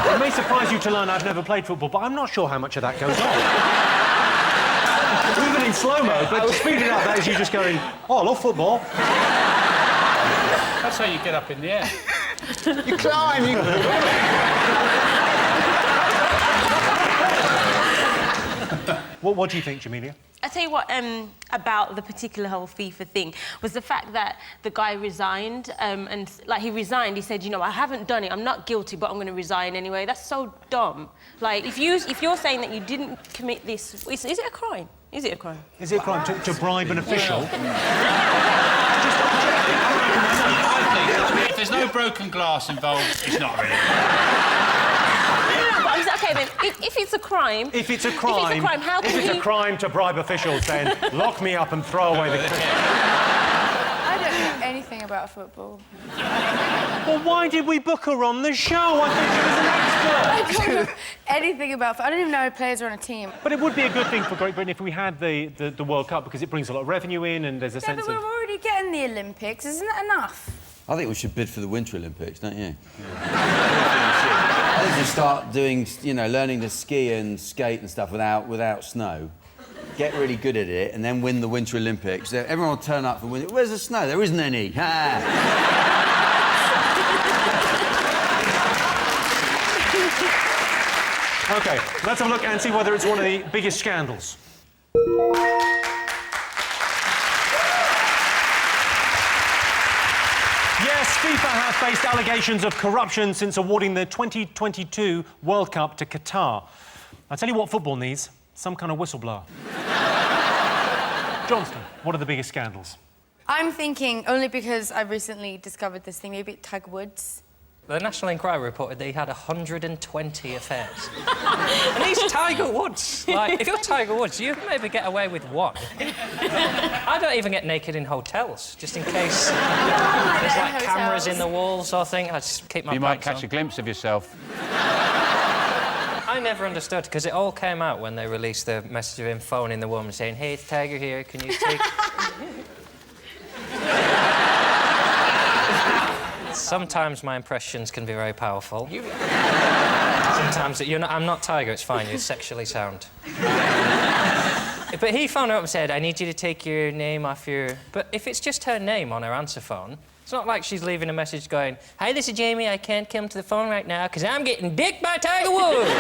It may surprise you to learn I've never played football, but I'm not sure how much of that goes on. Even in slow-mo, but to speed it up, that is you just going, oh, I love football. That's how you get up in the air. You climb, you... What do you think, Jamelia? I tell you what, about the particular whole FIFA thing was the fact that the guy resigned, and like he resigned, he said, you know, I haven't done it, I'm not guilty, but I'm going to resign anyway. That's so dumb. Like, if you're saying that you didn't commit this, is it a crime? Is it a crime? Is it a crime to bribe an official? I think if there's no broken glass involved, it's not really. Okay, then, if it's a crime... If it's a crime, how can it's a crime to bribe officials, then lock me up and throw away the... I don't know anything about football. Well, why did we book her on the show? I thought she was an expert. I don't know anything about... I don't even know how players are on a team. But it would be a good thing for Great Britain if we had the World Cup, because it brings a lot of revenue in and there's a sense but of... we're already getting the Olympics. Isn't that enough? I think we should bid for the Winter Olympics, don't you? I think we should start doing, you know, learning to ski and skate and stuff without snow. Get really good at it and then win the Winter Olympics. Everyone will turn up and win. Where's the snow? There isn't any. OK, let's have a look and see whether it's one of the biggest scandals. Yes, FIFA have faced allegations of corruption since awarding the 2022 World Cup to Qatar. I'll tell you what football needs, some kind of whistleblower. Johnston, what are the biggest scandals? I'm thinking, only because I recently discovered this thing, maybe Tiger Woods. The National Enquirer reported that he had 120 affairs. And he's Tiger Woods. Like, if you're Tiger Woods, you maybe get away with one. I don't even get naked in hotels, just in case there's, like, cameras in the walls or thing. I just keep my You might pants catch on. a glimpse of yourself. I never understood, because it all came out when they released the message of him phoning the woman saying, "Hey, it's Tiger here, can you take..." Sometimes my impressions can be very powerful. Sometimes I'm not Tiger, it's fine, you're sexually sound. But he phoned her up and said, "I need you to take your name off your..." But if it's just her name on her answer phone, it's not like she's leaving a message going, "Hi, this is Jamie, I can't come to the phone right now because I'm getting dicked by Tiger Woods."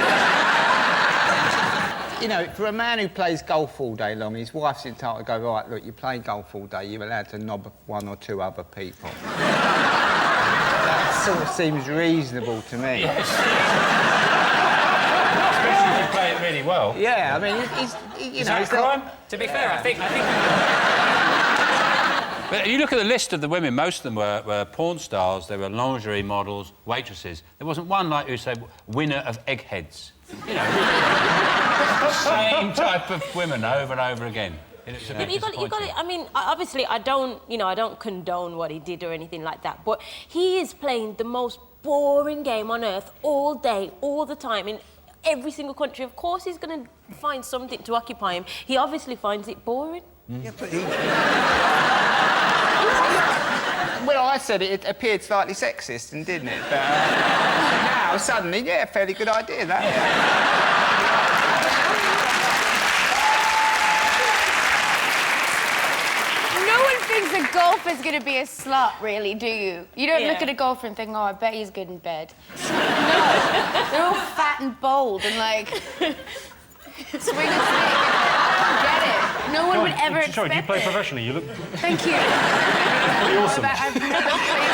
You know, for a man who plays golf all day long, his wife's entitled to go, "Right, look, you play golf all day, you're allowed to knob one or two other people." That sort of seems reasonable to me. Yes. Especially if you play it really well. Yeah, I mean, you know... Is that a crime? To be fair, I think... But you look at the list of the women, most of them were porn stars, they were lingerie models, waitresses. There wasn't one, like you said, winner of eggheads. You know, same type of women over and over again. It's a bit you got it. I mean, obviously, I don't condone what he did or anything like that. But he is playing the most boring game on earth all day, all the time, in every single country. Of course, he's going to find something to occupy him. He obviously finds it boring. Yeah, but he... Well, I said it appeared slightly sexist, and didn't it? But now, suddenly, yeah, fairly good idea, that. No one thinks a golfer is going to be a slut, really, do you? You don't look at a golfer and think, "Oh, I bet he's good in bed." No, they're all fat and bold and, like, swing a stick. I don't get it. No one would ever expect Sorry, do you play it. professionally? You look... Thank you. Pretty awesome. I've never played...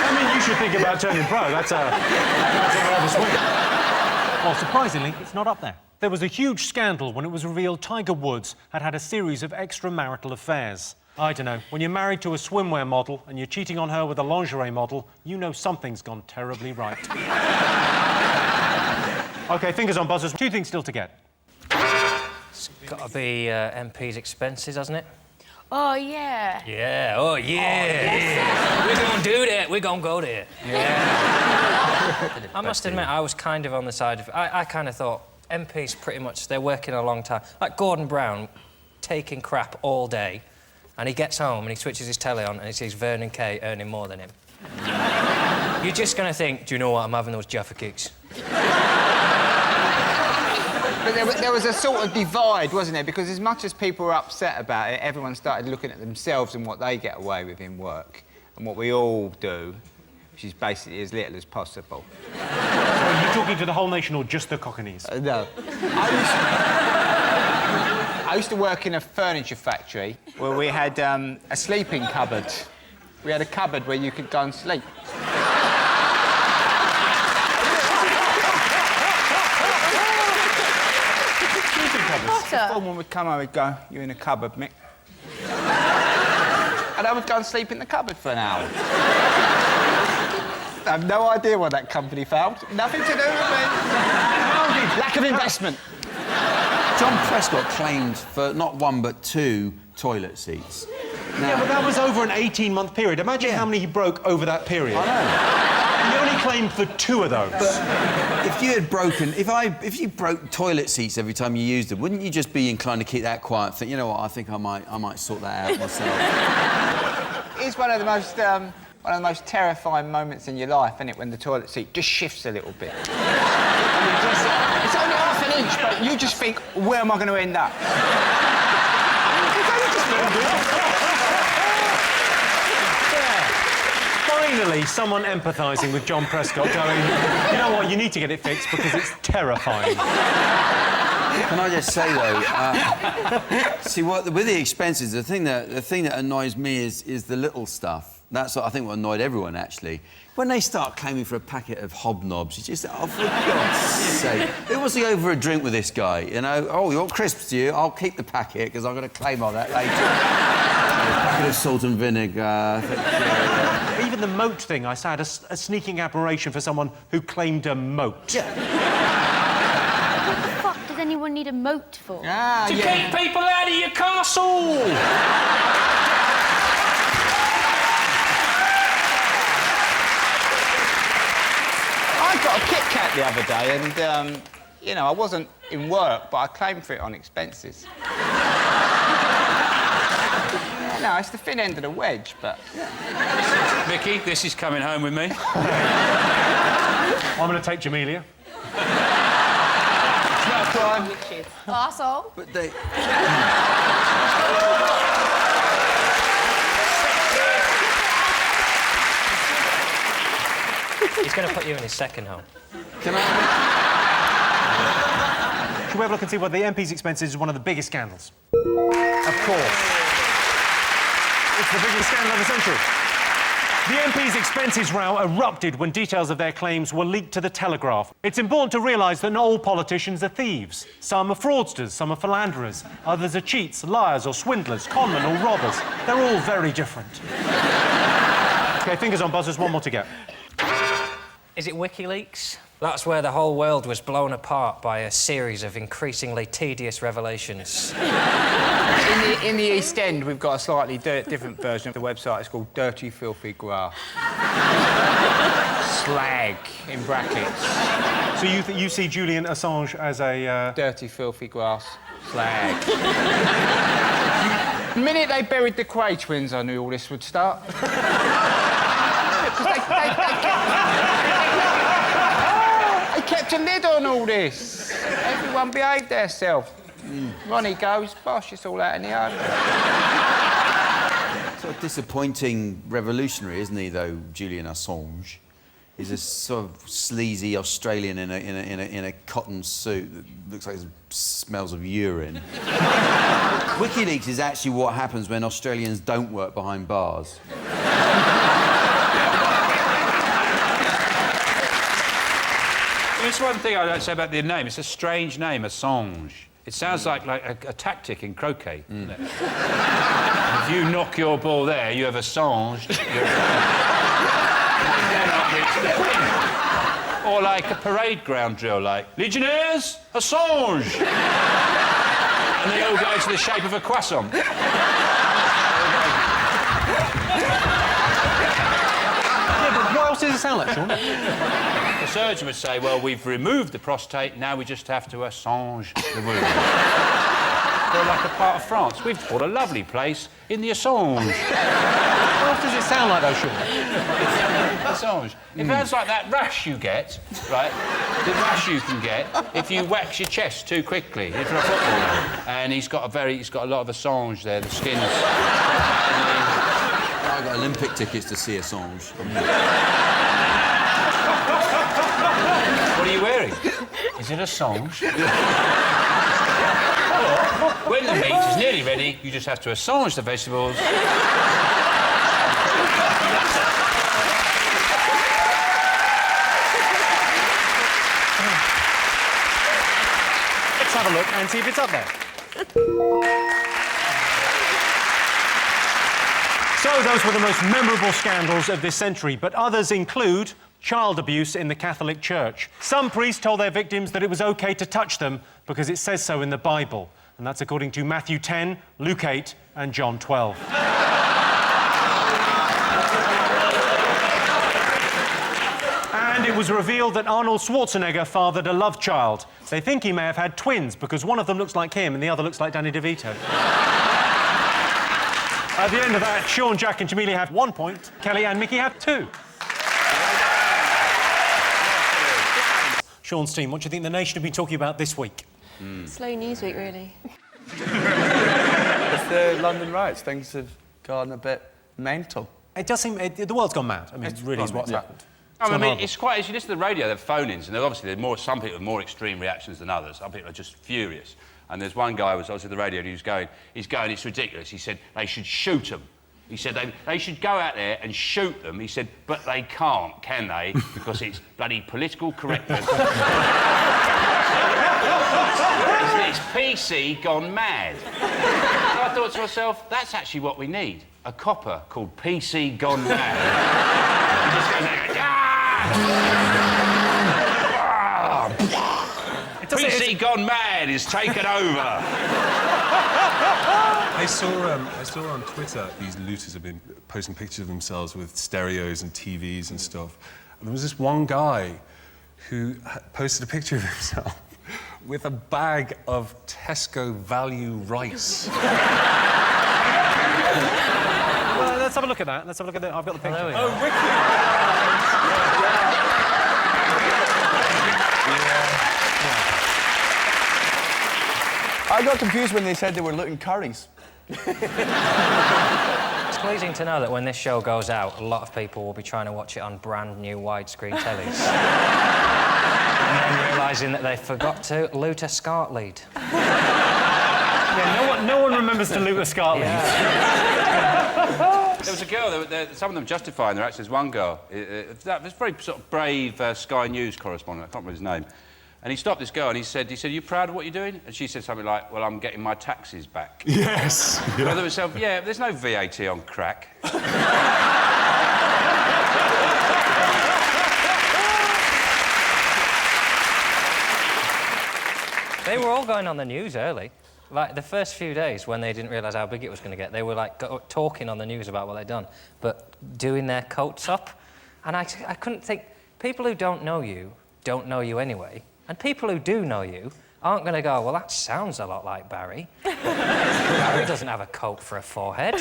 I mean, you should think about turning pro. That's a rather swing. Well, surprisingly, it's not up there. There was a huge scandal when it was revealed Tiger Woods had had a series of extramarital affairs. I don't know, when you're married to a swimwear model and you're cheating on her with a lingerie model, you know something's gone terribly right. OK, fingers on buzzers. Two things still to get. It's got to be MP's expenses, hasn't it? Oh, yeah. Yeah, oh, yeah. We're going to do that. We're going to go there. Yeah. I must admit, I was kind of on the side of... I kind of thought MPs pretty much, they're working a long time. Like Gordon Brown, taking crap all day, and he gets home and he switches his telly on and he sees Vernon Kay earning more than him. You're just going to think, do you know what, I'm having those Jaffa kicks. But there was a sort of divide, wasn't there? Because as much as people were upset about it, everyone started looking at themselves and what they get away with in work, and what we all do, which is basically as little as possible. Are you talking to the whole nation or just the Cockneys? No. I used to work in a furniture factory where we had a sleeping cupboard. We had a cupboard where you could go and sleep. The foreman would come over and go, "You're in a cupboard, Mick." And I would go and sleep in the cupboard for an hour. I have no idea why that company failed. Nothing to do with me. Lack of investment. John Prescott claimed for not one but two toilet seats. Yeah, but that was over an 18-month period. Imagine how many he broke over that period. I know. He only claimed for 2 of those. But if you had broken... If you broke toilet seats every time you used them, wouldn't you just be inclined to keep that quiet and think, you know what, I think I might sort that out myself? It's one of the most terrifying moments in your life, isn't it, when the toilet seat just shifts a little bit. It's only half an inch, but you just think, where am I going to end up? Finally, someone empathising with John Prescott going, you know what, you need to get it fixed because it's terrifying. Can I just say, though, see, with the expenses, the thing that annoys me is the little stuff. That's, I think, what annoyed everyone, actually. When they start claiming for a packet of hobnobs, you just think, oh, for God's sake. Who wants to go for a drink with this guy, you know? Oh, you want crisps, do you? I'll keep the packet, because I'm going to claim on that later. A packet of salt and vinegar. Even the moat thing, I had a sneaking admiration for someone who claimed a moat. What the fuck does anyone need a moat for? To keep people out of your castle! I got a Kit Kat the other day and, you know, I wasn't in work, but I claimed for it on expenses. No, it's the thin end of the wedge, but... Yeah. Vicky, this is coming home with me. I'm going to take Jamelia. It's not a crime. Arsehole. But they... He's going to put you in his second home. Can I... Should we have a look and see whether the MP's expenses is one of the biggest scandals? Of course. It's the biggest scandal of the century. The MP's expenses row erupted when details of their claims were leaked to the Telegraph. It's important to realise that not all politicians are thieves. Some are fraudsters, some are philanderers. Others are cheats, liars or swindlers, conmen or robbers. They're all very different. OK, fingers on buzzers, one more to go. Is it WikiLeaks? That's where the whole world was blown apart by a series of increasingly tedious revelations. In the East End, we've got a slightly different version of the website. It's called Dirty Filthy Grass. Slag, in brackets. So you see Julian Assange as a... Dirty Filthy Grass. Slag. The minute they buried the Quay twins, I knew all this would start. They kept a lid on all this. Everyone behaved themselves. Ronnie goes, bosh, it's all out in the open. Sort of disappointing revolutionary, isn't he, though, Julian Assange? He's a sort of sleazy Australian in a cotton suit that looks like it smells of urine. WikiLeaks is actually what happens when Australians don't work behind bars. There's one thing I don't say about the name. It's a strange name, Assange. It sounds like a tactic in croquet, doesn't it? If you knock your ball there, you have Assange. Or like a parade ground drill, like, Legionnaires, Assange! And they all go into the shape of a croissant. Yeah, but what else does it sound like, Sean? The surgeon would say, well, we've removed the prostate, now we just have to Assange the wound. Or like a part of France. We've bought a lovely place in the Assange. What else does it sound like, though, Sean? Assange. It sounds like that rash you get, right? The rash you can get if you wax your chest too quickly. If you're a footballer. And he's got a lot of Assange there, the skin's... I got Olympic tickets to see Assange. What are you wearing? Is it Assange? When the meat is nearly ready, you just have to Assange the vegetables. Let's have a look and see if it's up there. So those were the most memorable scandals of this century, but others include child abuse in the Catholic Church. Some priests told their victims that it was OK to touch them because it says so in the Bible. And that's according to Matthew 10, Luke 8 and John 12. it was revealed that Arnold Schwarzenegger fathered a love child. They think he may have had twins because one of them looks like him and the other looks like Danny DeVito. At the end of that, Sean, Jack and Jamelia have 1 point. Kelly and Mickey have 2. Sean's team, what do you think the nation have been talking about this week? Slow news week, really. It's the London riots. Things have gone a bit mental. It does seem... the world's gone mad. I mean, it really is what's happened. I mean, it's quite... As you listen to the radio, there are phone-ins, and obviously there are some people with more extreme reactions than others. Some people are just furious. And there's one guy who was obviously the radio, and he's going, it's ridiculous. He said, they should shoot them. He said, they should go out there and shoot them. He said, but they can't, can they? Because it's bloody political correctness. It's PC gone mad. And I thought to myself, that's actually what we need. A copper called PC gone mad. He just goes there, PC gone mad is taken over. I saw on Twitter these looters have been posting pictures of themselves with stereos and TVs and stuff. And there was this one guy who posted a picture of himself with a bag of Tesco value rice. Well, let's have a look at that. Let's have a look at that. I've got the picture. Oh, wicked! I got confused when they said they were looting curries. It's pleasing to know that when this show goes out, a lot of people will be trying to watch it on brand new widescreen tellies. And then realising that they forgot to loot a SCART lead. Yeah, no one remembers to loot a SCART lead. There was a girl, some of them justifying their actions. There's one girl, this very sort of brave Sky News correspondent, I can't remember his name, and he stopped this girl and he said, are you proud of what you're doing? And she said something like, well, I'm getting my taxes back. Yes. Yeah. Well, yeah, there's no VAT on crack. They were all going on the news early. Like, the first few days, when they didn't realise how big it was going to get, they were, like, talking on the news about what they'd done, but doing their coats up. And I couldn't think... People who don't know you anyway, and people who do know you aren't going to go, well, that sounds a lot like Barry. Barry doesn't have a coat for a forehead.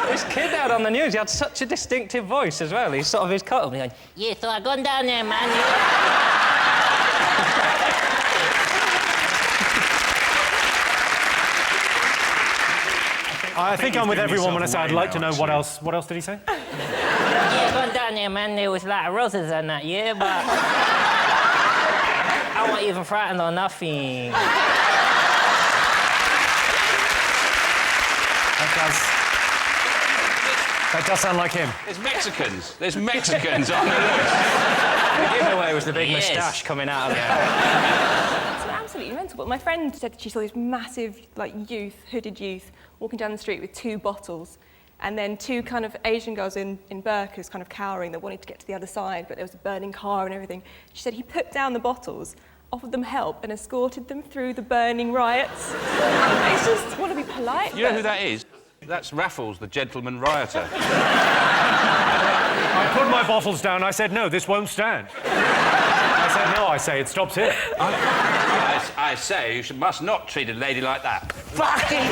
This kid out on the news, he had such a distinctive voice as well. He's sort of his coat will be going, yeah, so I've gone down there, man. I think I'm with everyone when I say I'd like to know what else. What else did he say? Yeah, gone down there, man. There was a lot of roses on that, yeah, but I wasn't even frightened or nothing. That does sound like him. There's Mexicans on the list. The giveaway was the big moustache coming out of it. It's absolutely mental. But my friend said that she saw this massive, like, hooded youth, walking down the street with 2 bottles, and then 2 kind of Asian girls in burqas kind of cowering that wanted to get to the other side, but there was a burning car and everything. She said he put down the bottles, offered them help, and escorted them through the burning riots. It's just want to be polite. You know who that is? That's Raffles, the gentleman rioter. I put my bottles down. I said, no, this won't stand. I said, no, I say it stops here. I say you must not treat a lady like that. Fucking...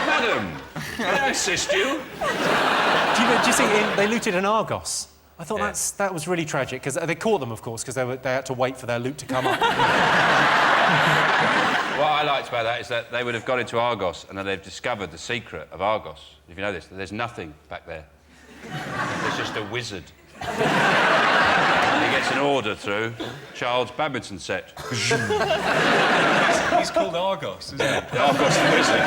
Madam, can I assist you? Do you see, they looted an Argos. I thought that was really tragic, because they caught them, of course, because they had to wait for their loot to come up. What I liked about that is that they would have gone into Argos and then they've discovered the secret of Argos. If you know this, there's nothing back there. There's just a wizard. And he gets an order through Charles' badminton set. He's called Argos, isn't he? Argos the wizard.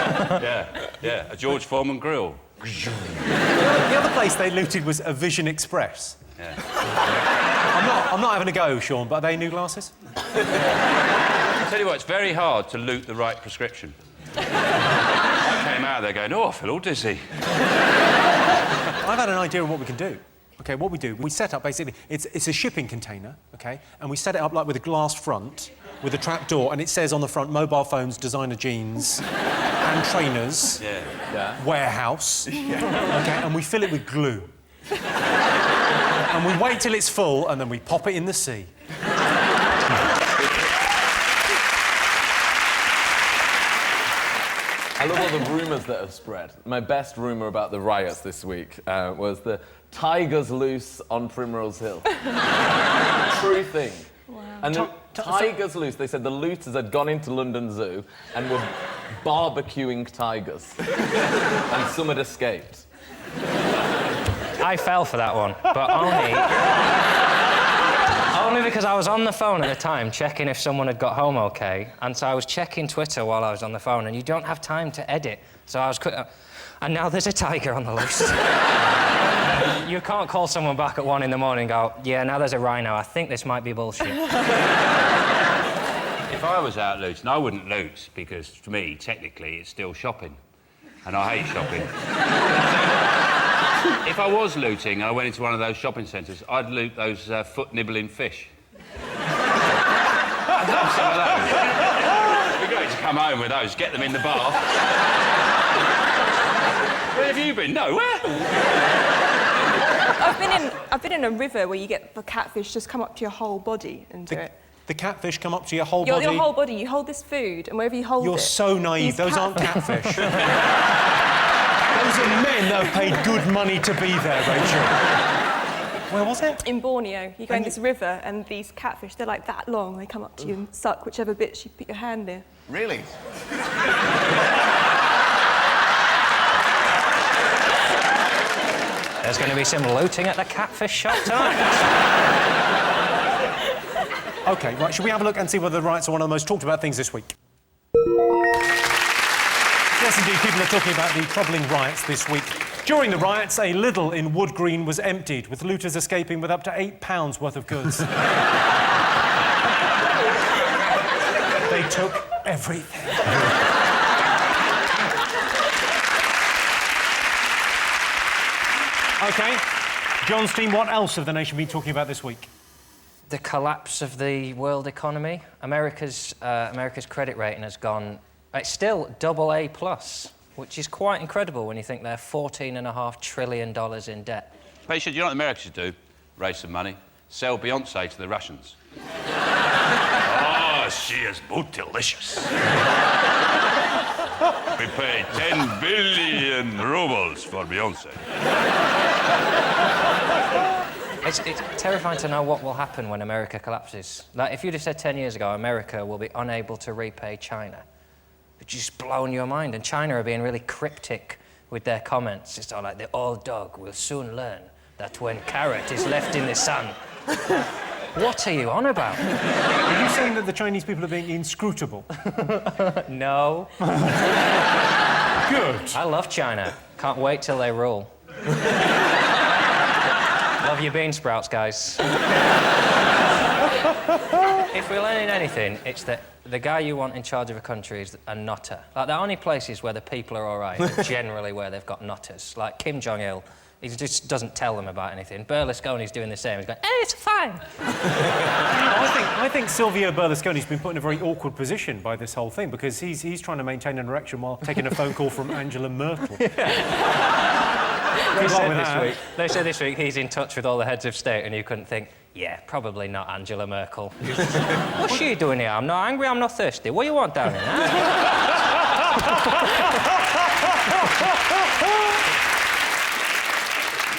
Yeah, a George Foreman grill. The other place they looted was a Vision Express. Yeah. I'm not having a go, Sean, but are they new glasses? I tell you what, it's very hard to loot the right prescription. I came out there going, oh, I feel all dizzy. I've had an idea of what we can do. OK, what we do, we set up, basically, it's a shipping container, OK? And we set it up, like, with a glass front, with a trap door, and it says on the front, mobile phones, designer jeans, and trainers, warehouse, OK? And we fill it with glue. And we wait till it's full, and then we pop it in the sea. I love all the rumours that have spread. My best rumour about the riots this week was the tigers loose on Primrose Hill. True thing. Wow. And the tigers loose, they said the looters had gone into London Zoo and were barbecuing tigers. And some had escaped. I fell for that one, but only because I was on the phone at the time checking if someone had got home OK, and so I was checking Twitter while I was on the phone, and you don't have time to edit, so I was quick. And now there's a tiger on the loose. You can't call someone back at 1 in the morning and go, yeah, now there's a rhino. I think this might be bullshit. If I was out looting, I wouldn't loot, because for me, technically, it's still shopping. And I hate shopping. If I was looting and I went into one of those shopping centres, I'd loot those foot-nibbling fish. I'd love some of those. It'd be great to come home with those, get them in the bath. Where have you been? Nowhere. I've been in a river where you get the catfish just come up to your whole body and do it. The catfish come up to your whole body? Your whole body. You hold this food, and wherever you hold it... You're so naive. Those aren't catfish. Those are men that have paid good money to be there, Rachel. Where was it? In Borneo. You go in this river, and these catfish, they're like that long. They come up to you and suck whichever bits you put your hand near. Really? There's going to be some looting at the catfish shop tonight. OK, right, should we have a look and see whether the riots are one of the most talked about things this week? Yes, indeed, people are talking about the troubling riots this week. During the riots, a Lidl in Wood Green was emptied, with looters escaping with up to £8 worth of goods. They took everything. OK, John's team, what else have the nation been talking about this week? The collapse of the world economy. America's credit rating has gone... It's still AA+, which is quite incredible when you think they're $14.5 trillion in debt. Hey, you know what America should do? Raise some money. Sell Beyonce to the Russians. Oh, she is delicious. We paid 10 billion rubles for Beyonce. It's terrifying to know what will happen when America collapses. Like, if you'd have said 10 years ago, America will be unable to repay China, it's just blown your mind. And China are being really cryptic with their comments. It's all like, the old dog will soon learn that when carrot is left in the sun... What are you on about? Are you saying that the Chinese people are being inscrutable? No. Good. I love China. Can't wait till they rule. Love your bean sprouts, guys. If we're learning anything, it's that the guy you want in charge of a country is a nutter. Like, the only places where the people are all right are generally where they've got nutters. Like Kim Jong-il, he just doesn't tell them about anything. Berlusconi's doing the same. He's going, it's fine. I think Silvio Berlusconi's been put in a very awkward position by this whole thing, because he's trying to maintain an erection while taking a phone call from Angela Merkel. They said this week he's in touch with all the heads of state, and you couldn't think, yeah, probably not Angela Merkel. What's she doing here? I'm not angry, I'm not thirsty. What do you want down here,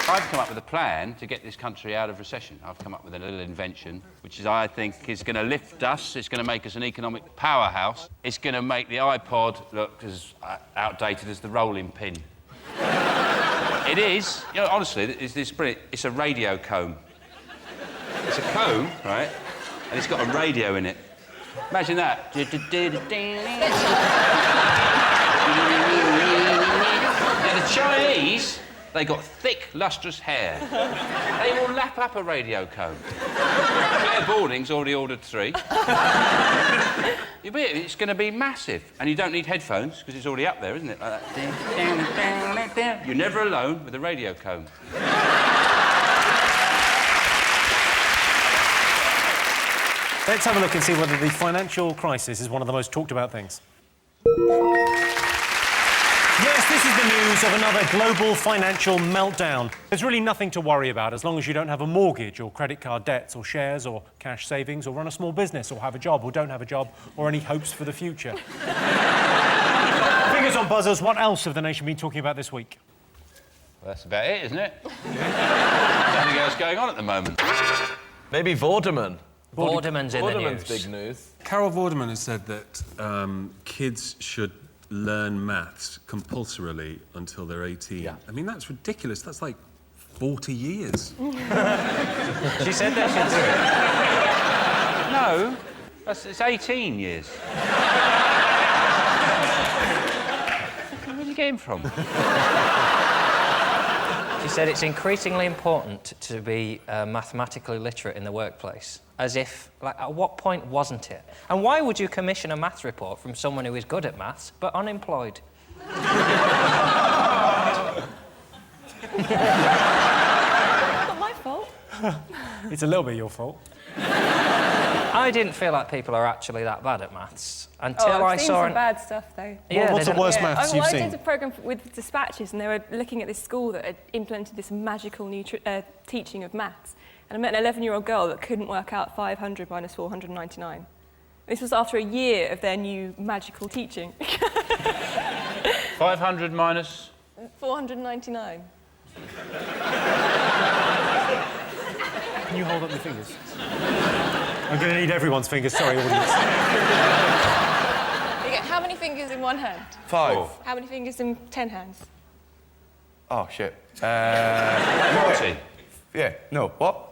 I've come up with a plan to get this country out of recession. I've come up with a little invention, which is, I think, is going to lift us. It's going to make us an economic powerhouse. It's going to make the iPod look as outdated as the rolling pin. It is, you know, honestly, it's brilliant. It's a radio comb. It's a comb, right? And it's got a radio in it. Imagine that. Now, the Chinese, they got thick, lustrous hair. They will lap up a radio comb. Claire Balding's already ordered 3. It's going to be massive. And you don't need headphones, because it's already up there, isn't it? Like that. You're never alone with a radio comb. Let's have a look and see whether the financial crisis is one of the most talked about things. Yes, this is the news of another global financial meltdown. There's really nothing to worry about as long as you don't have a mortgage or credit card debts or shares or cash savings or run a small business or have a job or don't have a job or any hopes for the future. Fingers on buzzers, what else have the nation been talking about this week? Well, that's about it, isn't it? Nothing else going on at the moment. Maybe Vorderman. Vorderman's in the Vorderman's news. big news. Carol Vorderman has said that kids should learn maths compulsorily until they're 18. Yeah. I mean, that's ridiculous. That's like 40 years. She said they should do it. No, it's 18 years. Where did you get him from? She said it's increasingly important to be mathematically literate in the workplace. As if, like, at what point wasn't it? And why would you commission a maths report from someone who is good at maths but unemployed? Not my fault. It's a little bit your fault. I didn't feel like people are actually that bad at maths until I've seen saw some bad stuff, though. Yeah, what's the worst maths you've I seen? did a programme with Dispatches, and they were looking at this school that had implemented this magical new teaching of maths. And I met an 11-year-old girl that couldn't work out 500 minus 499. This was after a year of their new magical teaching. 500 minus... 499. Can you hold up your fingers? I'm going to need everyone's fingers. Sorry, audience. You get how many fingers in one hand? 5. How many fingers in 10 hands? Oh, shit. 40. Yeah, no, what?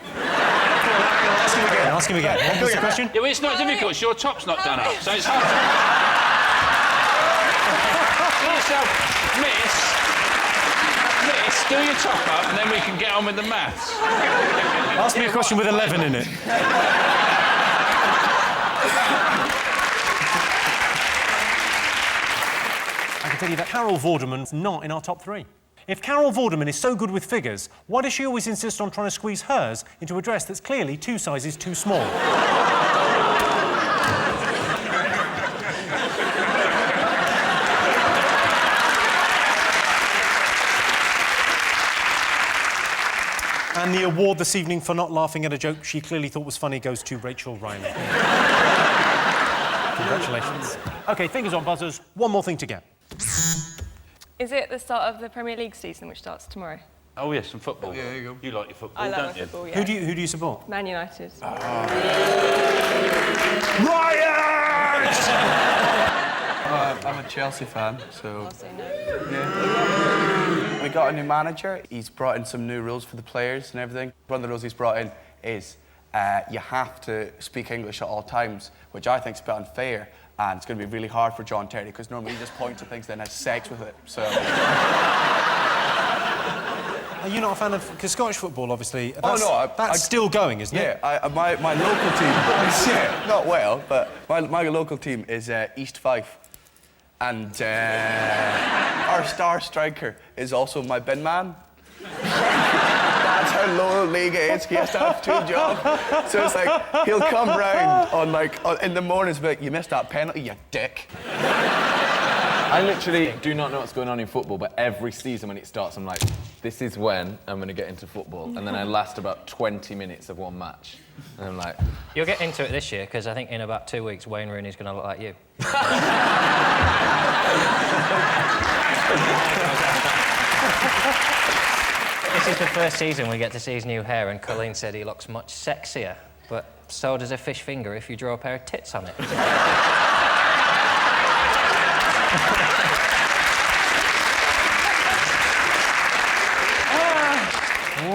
Ask him again. What was the question? Yeah, well, it's not difficult. It's your top's not done up, so it's hard to... Get yourself... Miss, do your top up, and then we can get on with the maths. Ask me a question with 11 in it. I can tell you that Carol Vorderman's not in our top 3. If Carol Vorderman is so good with figures, why does she always insist on trying to squeeze hers into a dress that's clearly 2 sizes too small? And the award this evening for not laughing at a joke she clearly thought was funny goes to Rachel Riley. Congratulations. OK, fingers on buzzers. One more thing to get. Is it the start of the Premier League season, which starts tomorrow? Oh, yes, some football. Yeah, there you go. You like your football, I love don't you? football, yeah. Who do you support? Man United. Riot! I'm a Chelsea fan, so... I'll say no. Yeah. We got a new manager. He's brought in some new rules for the players and everything. One of the rules he's brought in is you have to speak English at all times, which I think is a bit unfair. And it's going to be really hard for John Terry, because normally he just points at things and then has sex with it, so... Are you not a fan of... Because Scottish football, obviously... That's still going, isn't it? Yeah, my local team... yeah, not well, but my local team is East Fife. And our star striker is also my bin man. That's how low the league is. He has to have 2 jobs. So it's like, he'll come round on, in the mornings and be like, you missed that penalty, you dick. I literally do not know what's going on in football, but every season when it starts, I'm like, this is when I'm going to get into football. And then I last about 20 minutes of one match. And I'm like... You'll get into it this year, because I think in about 2 weeks, Wayne Rooney's going to look like you. This is the first season we get to see his new hair, and Colleen said he looks much sexier. But so does a fish finger if you draw a pair of tits on it.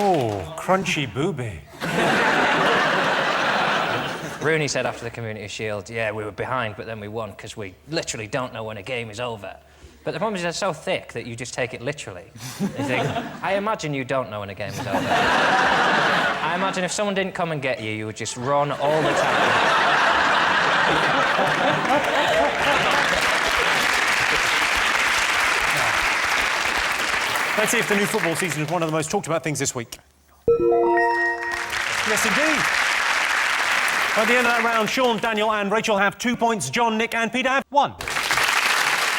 Oh, crunchy booby. Rooney said after the Community Shield, yeah, we were behind, but then we won, because we literally don't know when a game is over. But the problem is they're so thick that you just take it literally. You think, I imagine you don't know when a game is over. I imagine if someone didn't come and get you, you would just run all the time. Let's see if the new football season is one of the most talked about things this week. Yes, indeed. At the end of that round, Sean, Daniel and Rachel have 2 points. John, Nick and Peter have 1.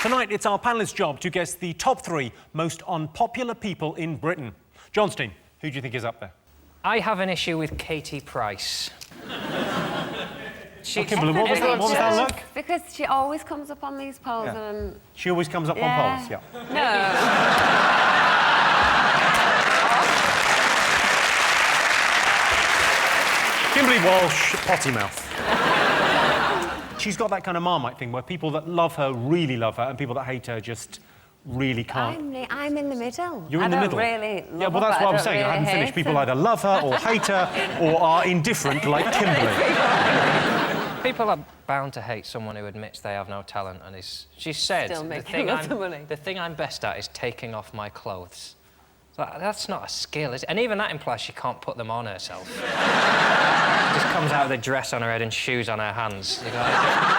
Tonight, it's our panellists' job to guess the top 3 most unpopular people in Britain. John's team, who do you think is up there? I have an issue with Katie Price. Kimberly, what was that look? Because she always comes up on these polls and... She always comes up on polls, yeah. Kimberly Walsh, potty mouth. She's got that kind of Marmite thing where people that love her really love her and people that hate her just really can't. I'm in the middle. You're in the middle? Really yeah, well, that's what I'm saying. I haven't finished. People either love her or hate her or are indifferent, like Kimberly. People are bound to hate someone who admits they have no talent, and she said, the thing I'm best at is taking off my clothes. So that's not a skill, is it? And even that implies she can't put them on herself. Just comes out with a dress on her head and shoes on her hands. You go,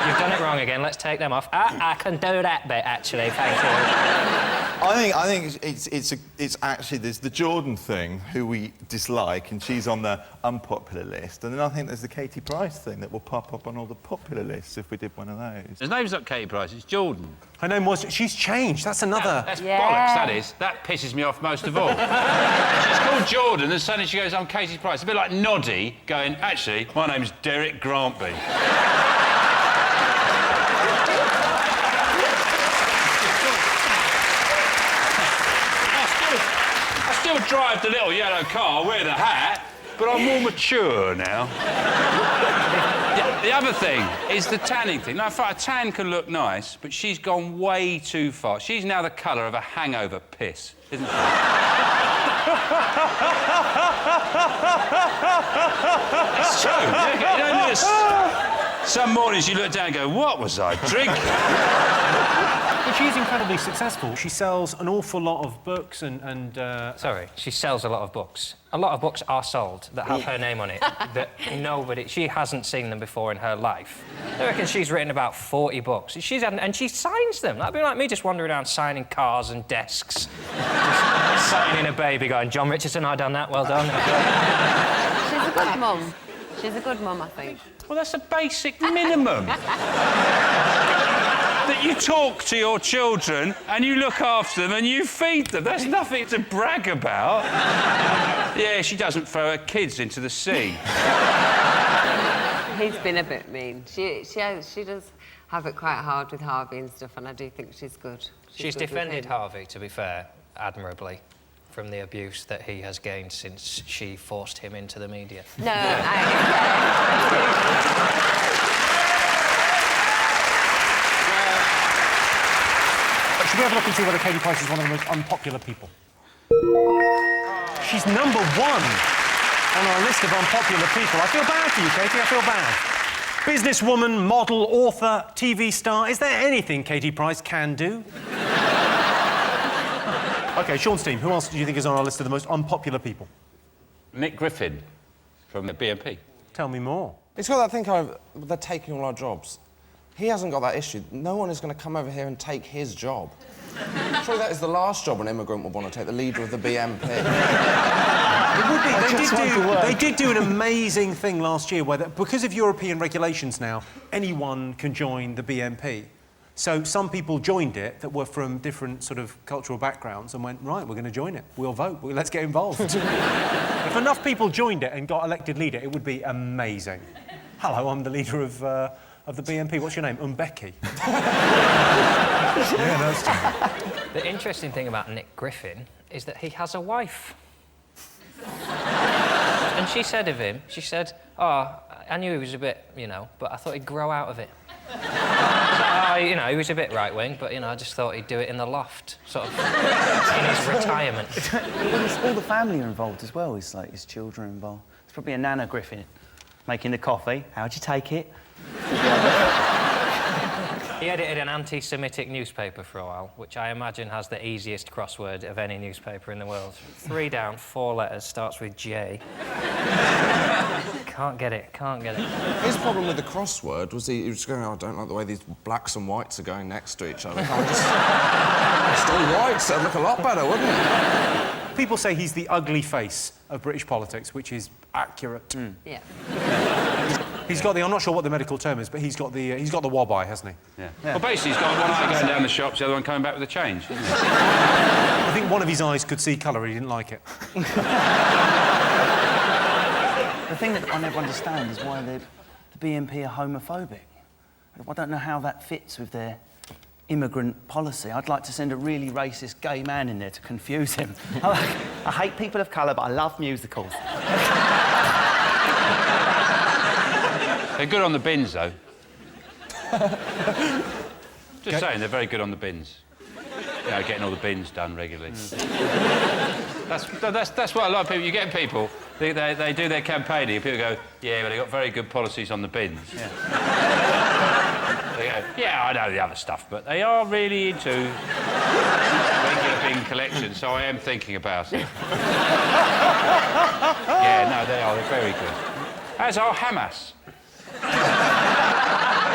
you've done it wrong again, let's take them off. I can do that bit, actually, thank you. I think it's actually, there's the Jordan thing, who we dislike, and she's on the unpopular list. And then I think there's the Katie Price thing that will pop up on all the popular lists if we did one of those. His name's not Katie Price, it's Jordan. Her name was... She's changed, that's another... That's bollocks, that is. That pisses me off most of all. She's called Jordan, and suddenly she goes, I'm Katie Price. A bit like Noddy going, actually, my name's Derek Grantby. I still drive the little yellow car, wear the hat, but I'm more mature now. The other thing is the tanning thing. Now, a tan can look nice, but she's gone way too far. She's now the colour of a hangover piss, isn't she? It's true. You don't do some mornings you look down and go, what was I drinking? But she's incredibly successful. She sells an awful lot of books and Sorry, she sells a lot of books. A lot of books are sold that have her name on it, that she hasn't seen them before in her life. I reckon she's written about 40 books. And she signs them. That'd be like me just wandering around signing cars and desks. Just signing a baby going, John Richardson, I done that, well done. She's a good mum. She's a good mum, I think. Well, that's a basic minimum. That you talk to your children and you look after them and you feed them. That's nothing to brag about. Yeah, she doesn't throw her kids into the sea. He's been a bit mean. She does have it quite hard with Harvey and stuff, and I do think she's good. She's defended Harvey, to be fair, admirably, from the abuse that he has gained since she forced him into the media. No, Should we have a look and see whether Katie Price is one of the most unpopular people? She's #1 on our list of unpopular people. I feel bad for you, Katie, I feel bad. Businesswoman, model, author, TV star. Is there anything Katie Price can do? OK, Sean's team, who else do you think is on our list of the most unpopular people? Nick Griffin from the BNP. Tell me more. It's got that thing of they're taking all our jobs. He hasn't got that issue. No one is going to come over here and take his job. Surely that is the last job an immigrant would want to take, the leader of the BNP. It would be. They did do an amazing thing last year where, because of European regulations now, anyone can join the BNP. So some people joined it that were from different sort of cultural backgrounds and went, right, we're going to join it. We'll vote. Let's get involved. If enough people joined it and got elected leader, it would be amazing. Hello, I'm the leader of the BNP. What's your name? Becky. Yeah, that's true. The interesting thing about Nick Griffin is that he has a wife. And she said of him, she said, oh, I knew he was a bit, but I thought he'd grow out of it. He was a bit right-wing, but, I just thought he'd do it in the loft, sort of, in his retirement. All the family are involved as well. It's like his children are involved. It's probably a Nana Griffin making the coffee. How'd you take it? He edited an anti-Semitic newspaper for a while, which I imagine has the easiest crossword of any newspaper in the world. 3 down, 4 letters, starts with J. Can't get it. His problem with the crossword was he was going, oh, I don't like the way these blacks and whites are going next to each other. Just all whites, that'd look a lot better, wouldn't it? People say he's the ugly face of British politics, which is accurate. Yeah. He's got the... I'm not sure what the medical term is, but he's got the wob eye, hasn't he? Yeah. Well, basically, he's got one eye going down the shops, the other one coming back with the change, isn't he? I think one of his eyes could see colour, he didn't like it. The thing that I never understand is why the BNP are homophobic. I don't know how that fits with their immigrant policy. I'd like to send a really racist gay man in there to confuse him. I hate people of colour, but I love musicals. They're good on the bins, though. Just saying, they're very good on the bins. You know, getting all the bins done regularly. That's what a lot of people... You get people, they do their campaigning, and people go, yeah, but they've got very good policies on the bins. Yeah. They go, yeah, I know the other stuff, but they are really into regular bin collection, so I am thinking about it. Yeah, no, they are. They're very good. As are Hamas.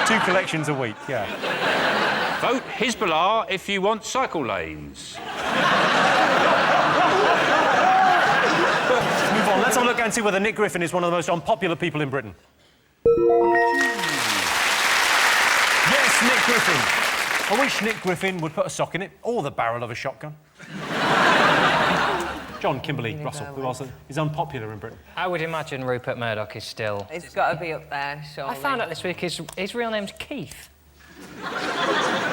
2 collections a week, yeah. Vote Hezbollah if you want cycle lanes. Move on. Let's have a look and see whether Nick Griffin is one of the most unpopular people in Britain. Yes, Nick Griffin. I wish Nick Griffin would put a sock in it, or the barrel of a shotgun. John, Kimberly, Russell, who else is unpopular in Britain? I would imagine Rupert Murdoch is still... It's got to be up there, surely. I found out this week his real name's Keith.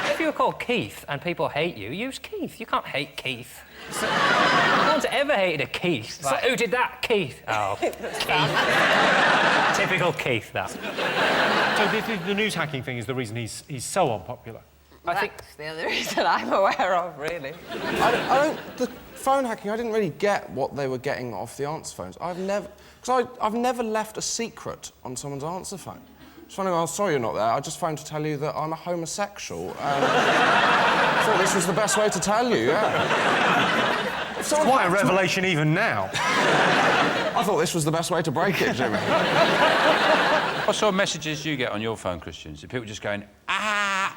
If you were called Keith and people hate you, use Keith. You can't hate Keith. No one's ever hated a Keith. Like, who did that? Keith. Oh, Keith. Typical Keith, that. So the news hacking thing is the reason he's so unpopular. I think that's the other reason I'm aware of, really. The phone hacking, I didn't really get what they were getting off the answer phones. I've never left a secret on someone's answer phone. Just wondering, oh, sorry you're not there. I just phoned to tell you that I'm a homosexual. I thought this was the best way to tell you, yeah. It's quite a revelation even now. I thought this was the best way to break it, Jimmy. What sort of messages do you get on your phone, Christian? Are people just going, I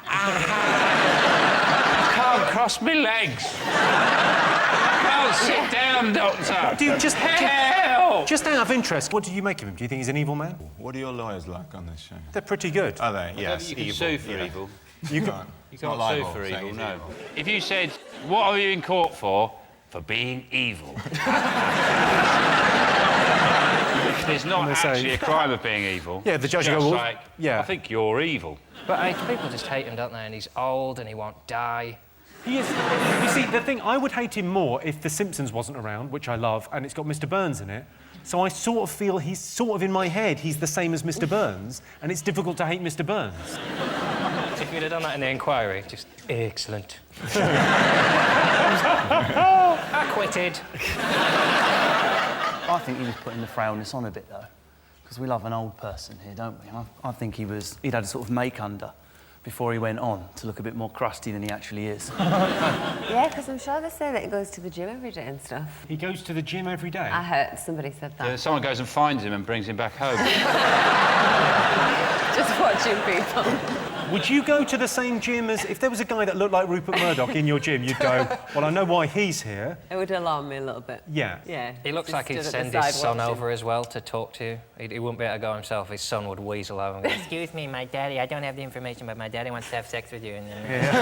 can't cross my legs. I can't sit down, doctor. Do you just help? Just out of interest, what do you make of him? Do you think he's an evil man? What are your lawyers like on this show? They're pretty good. Are they? Yes. You can sue for evil. You can't. You can't sue for evil, no. If you said, what are you in court for? For being evil. There's not actually a crime of being evil. Yeah, the judge just goes, like, yeah. I think you're evil. But people just hate him, don't they? And he's old and he won't die. He is. You see, the thing, I would hate him more if The Simpsons wasn't around, which I love, and it's got Mr. Burns in it. So I sort of feel he's sort of in my head, he's the same as Mr. Burns, and it's difficult to hate Mr. Burns. If you'd have done that in the inquiry, just excellent. Acquitted. I think he was putting the frailness on a bit, though, because we love an old person here, don't we? I think he'd had a sort of make-under before he went on to look a bit more crusty than he actually is. Yeah, because I'm sure they say that he goes to the gym every day and stuff. He goes to the gym every day? I heard somebody said that. Yeah, someone goes and finds him and brings him back home. Just watching people. Would you go to the same gym as... If there was a guy that looked like Rupert Murdoch in your gym, you'd go, well, I know why he's here. It would alarm me a little bit. Yeah. Yeah. He looks like he'd stood at send the his side son watching. over as well to talk to you. He wouldn't be able to go himself. His son would weasel over and go, excuse me, my daddy, I don't have the information, but my daddy wants to have sex with you. And then...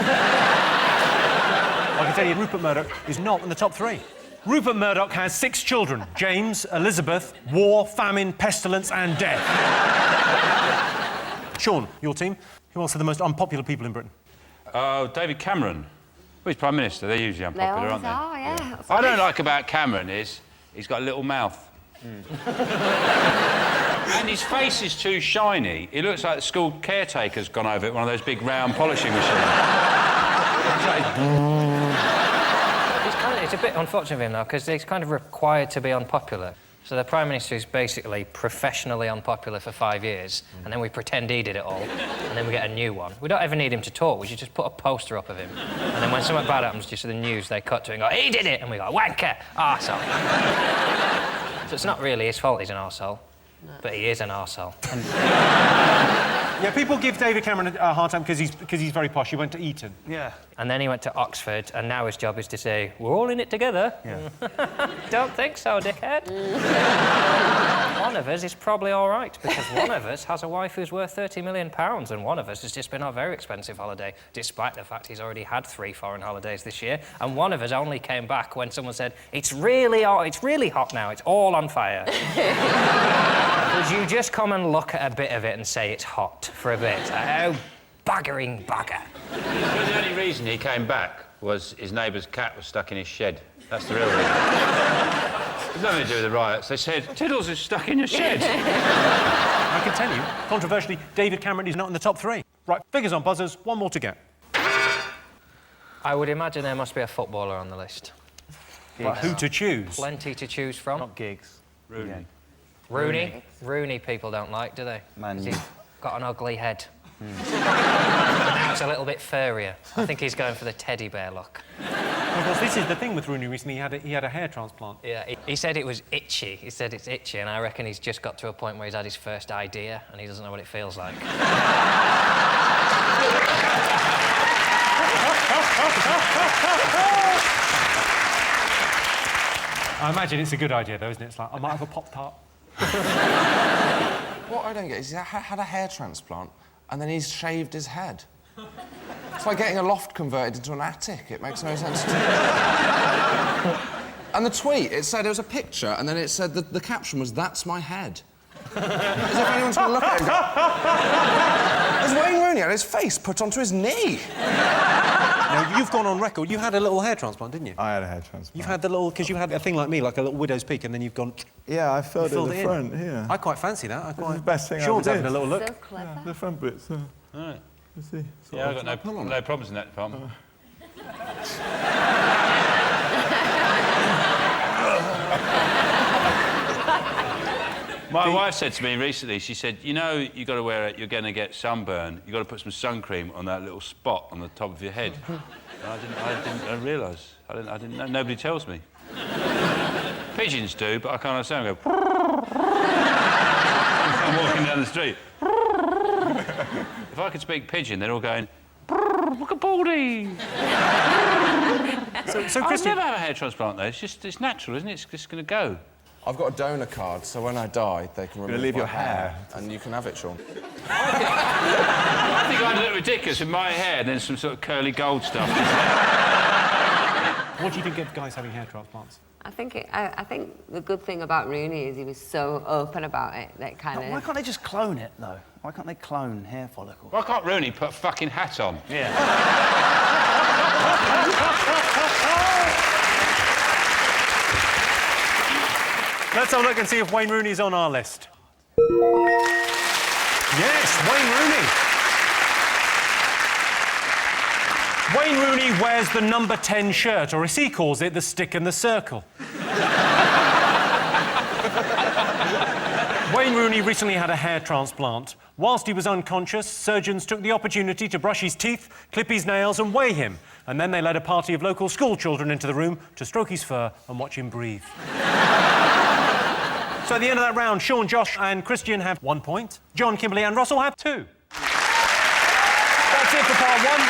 I can tell you, Rupert Murdoch is not in the top 3. Rupert Murdoch has 6 children. James, Elizabeth, war, famine, pestilence and death. Sean, your team. Who else are the most unpopular people in Britain? David Cameron. Well, he's Prime Minister. They're usually unpopular, aren't they? Oh, yeah. What I don't like about Cameron is he's got a little mouth. And his face is too shiny. He looks like the school caretaker's gone over it, one of those big round polishing machines. It's a bit unfortunate of him, though, because he's kind of required to be unpopular. So the Prime Minister is basically professionally unpopular for 5 years, and then we pretend he did it all, and then we get a new one. We don't ever need him to talk, we should just put a poster up of him. And then when something bad happens, just to the news, they cut to it and go, he did it! And we go, wanker, arsehole. So it's not really his fault he's an arsehole, but he is an arsehole. Yeah, people give David Cameron a hard time because he's very posh. He went to Eton. Yeah. And then he went to Oxford, and now his job is to say, we're all in it together. Yeah. Don't think so, dickhead. one of us is probably all right, because one of us has a wife who's worth £30 million, and one of us has just been on a very expensive holiday, despite the fact he's already had 3 foreign holidays this year, and one of us only came back when someone said, it's really hot now, it's all on fire. Would you just come and look at a bit of it and say it's hot for a bit? Oh, baggering bagger. But the only reason he came back was his neighbour's cat was stuck in his shed. That's the real reason. It's nothing to do with the riots. They said, Tiddles is stuck in your shed. I can tell you, controversially, David Cameron is not in the top 3. Right, figures on buzzers, 1 more to go. I would imagine there must be a footballer on the list. Right, who to choose? Plenty to choose from. Not Giggs. Rooney. Yeah. Rooney people don't like, do they? Man, He's got an ugly head. Now it's a little bit furrier. I think he's going for the teddy bear look. Because this is the thing with Rooney recently, he had a hair transplant. Yeah, he said it was itchy. He said it's itchy, and I reckon he's just got to a point where he's had his first idea and he doesn't know what it feels like. I imagine it's a good idea, though, isn't it? It's like, I might have a Pop-Tart. What I don't get is he had a hair transplant and then he's shaved his head. It's like getting a loft converted into an attic. It makes no sense to me. And the tweet, it said, it was a picture, and then it said that the caption was, "That's my head." As if anyone's going to look at it and go... As Wayne Rooney had his face put onto his knee. Now, you've gone on record. You had a little hair transplant, didn't you? I had a hair transplant. You've had the little... Because you had a thing like me, like a little widow's peak, and then you've gone... Yeah, I filled it in the front, yeah. I quite fancy that. It's the best thing Sean's I having a little look. So clever. Yeah, the front bits. All right. You see? Yeah, I've got no problems in that department. My wife said to me recently, she said, you know, you've got to wear it, you're going to get sunburn, you've got to put some sun cream on that little spot on the top of your head. And I realise. I didn't know. Nobody tells me. Pigeons do, but I can't understand. I go... I'm walking down the street. If I could speak pigeon, they're all going... Look at Baldy! So I'll Christian... never have a hair transplant, though. It's natural, isn't it? It's just going to go. I've got a donor card, so when I die, they can remove leave my your hair. and you can have it, Sean. I think I'd look ridiculous with my hair and then some sort of curly gold stuff. What do you think of guys having hair transplants? I think the good thing about Rooney is he was so open about it that kind of... Why can't they just clone it, though? Why can't they clone hair follicles? Why can't Rooney put a fucking hat on? Yeah. Let's have a look and see if Wayne Rooney's on our list. Yes, Wayne Rooney. Wayne Rooney wears the number 10 shirt, or as he calls it, the stick in the circle. Wayne Rooney recently had a hair transplant. Whilst he was unconscious, surgeons took the opportunity to brush his teeth, clip his nails and weigh him. And then they led a party of local school children into the room to stroke his fur and watch him breathe. So at the end of that round, Sean, Josh and Christian have 1 point. John, Kimberly and Russell have 2. That's it for part 1.